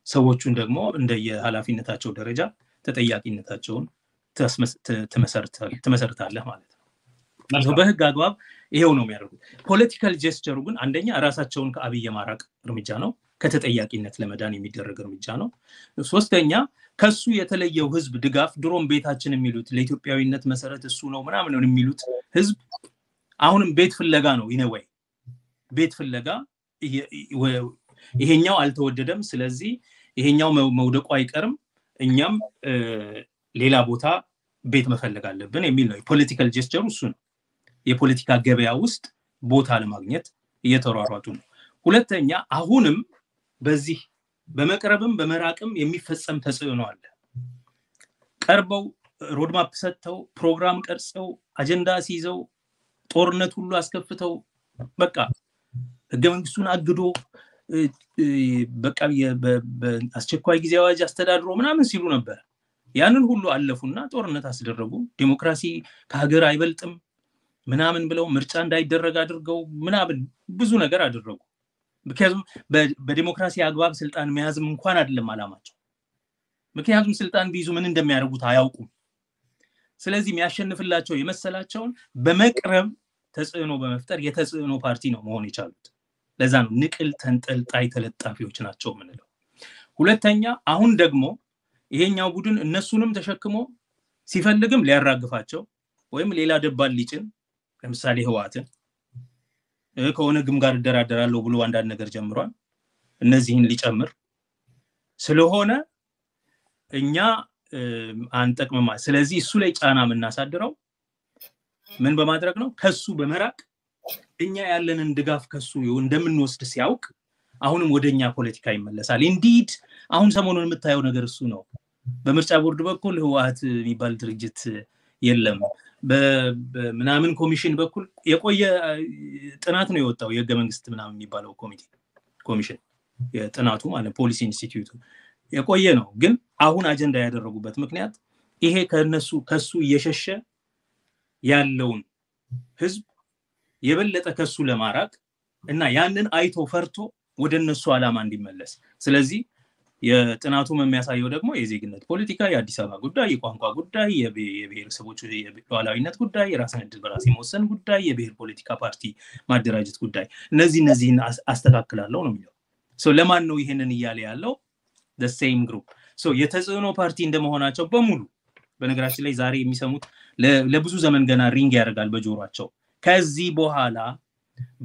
ሰዎቹን ደግሞ እንደ የኃላፊነታቸው ደረጃ ተጠያቂነታቸውን ተመሰርታለህ ማለት ነው በህግ አግባብ ይሄው ነው የሚያደርጉት ፖለቲካል ጀስቸሩ ግን አንደኛ ራሳቸውን ከአብይ የማራቅ እርምጃ ነው ከተጠያቂነት ለመዳን የሚደረግ እርምጃ ነው ሶስተኛ ከሱ የተለየው ህዝብ ድጋፍ ድሮም ቤታችን የሚሉት ለኢትዮጵያዊነት መሰረት እሱ ነው ምናምን ነው የሚሉት ህዝብ አሁንም ቤት ፍለጋ ነው ይነወይ ቤት ፍለጋ ይሄኛው አልተወደደም ስለዚህ ይሄኛው መውደቁ አይቀርም እኛም ሌላ ቦታ ቤት መፈለግ አለብን የሚል ነው ፖለቲካል ጀስቸር እሱ ነው የፖለቲካ ገበያ ውስጥ ቦታ ለማግኘት እየተሯሯጡ ነው ሁለተኛ አሁንም በዚህ በመቅረብም በመራቅም የሚፈጸም ተጽዕኖ አለ ቀርበው ሮድማፕ ሰጥተው ፕሮግራም ቀርጸው አጀንዳ ሲይዘው ጦርነት ሁሉ አስከፍተው በቃ ህገ መንግስቱን አግዶ በቃ በአስቸኳይ ጊዜ አዋጅ አስተዳድሮ ምናምን ሲሉ ነበር ያንን ሁሉ አለፉና ጦርነት አስደረጉ ዲሞክራሲ ከሀገር አይበልጥም ምናምን ብለው ምርጫ እንዳይደረግ አድርገው ምናምን ብዙ ነገር አደረጉ ምክንያቱም በዲሞክራሲ አግባብ ስልጣን መያዝም እንኳን አይደለም አላማቸው ምክንያቱም ስልጣን ቢይዙ ምን እንደሚያደርጉት አያውቁም ስለዚህ የሚያሸንፍላቸው የመሰላቸውን በመቅረብ ተጽዕኖ በመፍጠር የተጽዕኖ ፓርቲ ነው መሆን ይቻሉት ለዛ ነው ንቅል ተንጠልጣይ ተለጣፊዎች ናቸው ምንለው ሁለተኛ አሁን ደግሞ ይሄኛው ቡድን እነሱንም ተሸክሞ ሲፈልግም ሊያራግፋቸው ወይም ሌላ ደባል ሊጭን ለምሳሌ ህዋትን ከሆነ ግም ጋር ደራደራለው ብሎ አንዳንድ ነገር ጀምሯል እነዚህን ሊጨምር ስለሆነ እኛ አንጠቅምማ ስለዚህ እሱ ላይ ጫና ምናሳድረው ምን በማድረግ ነው ከሱ በመራቅ እኛ ያለንን ድጋፍ ከሱ እንደምንወስድ ሲያውቅ አሁንም ወደኛ ፖለቲካ ይመለሳል ኢንዲድ አሁን ሰሞኑን የምታየው ነገር እሱ ነው በምርጫ ቦርድ በኩል ህዋት የሚባል ድርጅት የለም በምናምን ኮሚሽን በኩል የቆየ ጥናት ነው የወጣው የህገ መንግስት ምናምን የሚባለው ኮሚሽን የጥናቱ ማለት ፖሊሲ ኢንስቲትዩት የቆየ ነው ግን አሁን አጀንዳ ያደረጉበት ምክንያት ይሄ ከሱ እየሸሸ ያለውን ህዝብ የበለጠ ከሱ ለማራቅ እና ያንን አይቶ ፈርቶ ወደነሱ አላማ እንዲመለስ ስለዚህ የጥናቱ የሚያሳየው ደግሞ የዜግነት ፖለቲካ የአዲስ አበባ ጉዳይ የቋንቋ ጉዳይ የብሔረሰቦች የሉዓላዊነት ጉዳይ የራስን ዕድል በራስ የመወሰን ጉዳይ የብሔር ፖለቲካ ፓርቲ ማደራጀት ጉዳይ እነዚህን አስተካክላለሁ ነው የሚለው ሶ ለማን ነው ይሄንን ይያለ ያለው the same group ሶ የተጽዕኖ ፓርቲ እንደመሆናቸው በሙሉ በነገራችን ላይ ዛሬ የሚሰሙት ለብዙ ዘመን ገና ሪንግ ያደርጋል በጆሮአቸው ከዚህ በኋላ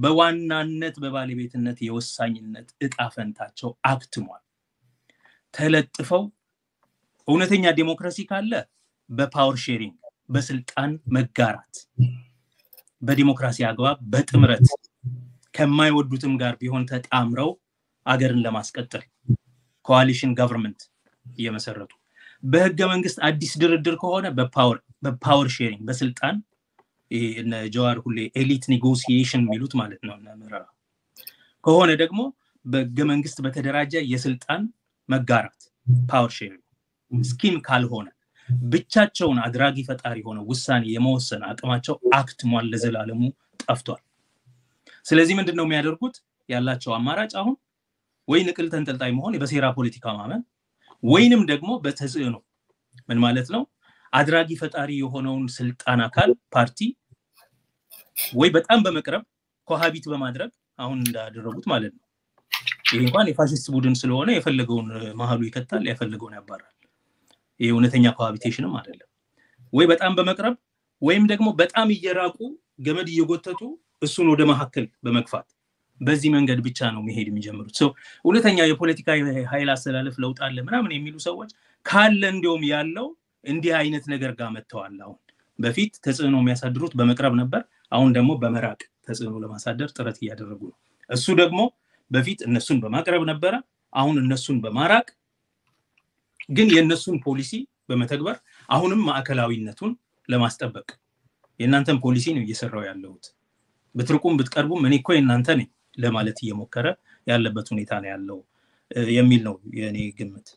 በዋናነት በባለቤትነት የወሳኝነት ዕጣ ፈንታቸው አክትሟል ተለጥፈው እውነተኛ ዲሞክራሲ ካለ በፓወር ሼሪንግ በስልጣን መጋራት በዲሞክራሲ አግባብ በጥምረት ከማይወዱትም ጋር ቢሆን ተጣምረው አገርን ለማስቀጠል ኮአሊሽን ገቨርንመንት እየመሰረቱ በህገ መንግስት አዲስ ድርድር ከሆነ በፓወር ሼሪንግ በስልጣን እነ ጀዋር ሁሌ ኤሊት ኔጎሲዬሽን የሚሉት ማለት ነው እና ከሆነ ደግሞ በህገ መንግስት በተደራጀ የስልጣን መጋራት ፓወር ሼሪንግ ስኪም ካልሆነ ብቻቸውን አድራጊ ፈጣሪ ሆነ ውሳኔ የመወሰን አቅማቸው አክትሟል ለዘላለሙ ጠፍቷል ስለዚህ ምንድነው የሚያደርጉት ያላቸው አማራጭ አሁን ወይ ንቅል ተንጠልጣይ መሆን በሴራ ፖለቲካ ማመን ወይንም ደግሞ በተጽዕኖ ምን ማለት ነው አድራጊ ፈጣሪ የሆነውን ስልጣን አካል ፓርቲ ወይ በጣም በመቅረብ ኮሃቢት በማድረግ አሁን እንዳደረጉት ማለት ነው ይሄ እንኳን የፋሺስት ቡድን ስለሆነ የፈለገውን ማህሉ ይከታል ያፈለገውን ያባራል ይሄ እውነተኛ ኮሃቢቴሽንም አይደለም ወይ በጣም በመቅረብ ወይም ደግሞ በጣም እየራቁ ገመድ እየጎተቱ እሱን ወደ መሐከል በመግፋት በዚህ መንገድ ብቻ ነው መሄድ የሚጀምሩት ሶ እውነተኛ የፖለቲካ ኃይል አስተላለፍ ለውጥ አለ ምናምን የሚሉ ሰዎች ካለ እንደውም ያለው እንዲህ አይነት ነገር ጋር መተዋል አሁን በፊት ተጽዕኖ የሚያሳድሩት በመቅረብ ነበር አሁን ደግሞ በመራቅ ተጽዕኖ ለማሳደር ጥረት እያደረጉ ነው እሱ ደግሞ በፊት እነሱን በማቅረብ ነበር አሁን እነሱን በማራቅ ግን የነሱን ፖሊሲ በመተግበር አሁንም ማዕከላዊነቱን ለማስጠበቅ የናንተን ፖሊሲ ነው እየሰራው ያለውት በትርቁም በትቀርቡም እኔ እኮ የናንተ ነኝ ለማለት እየሞከረ ያለበት ሁኔታ ነው ያለው የሚል ነው የኔ ግምት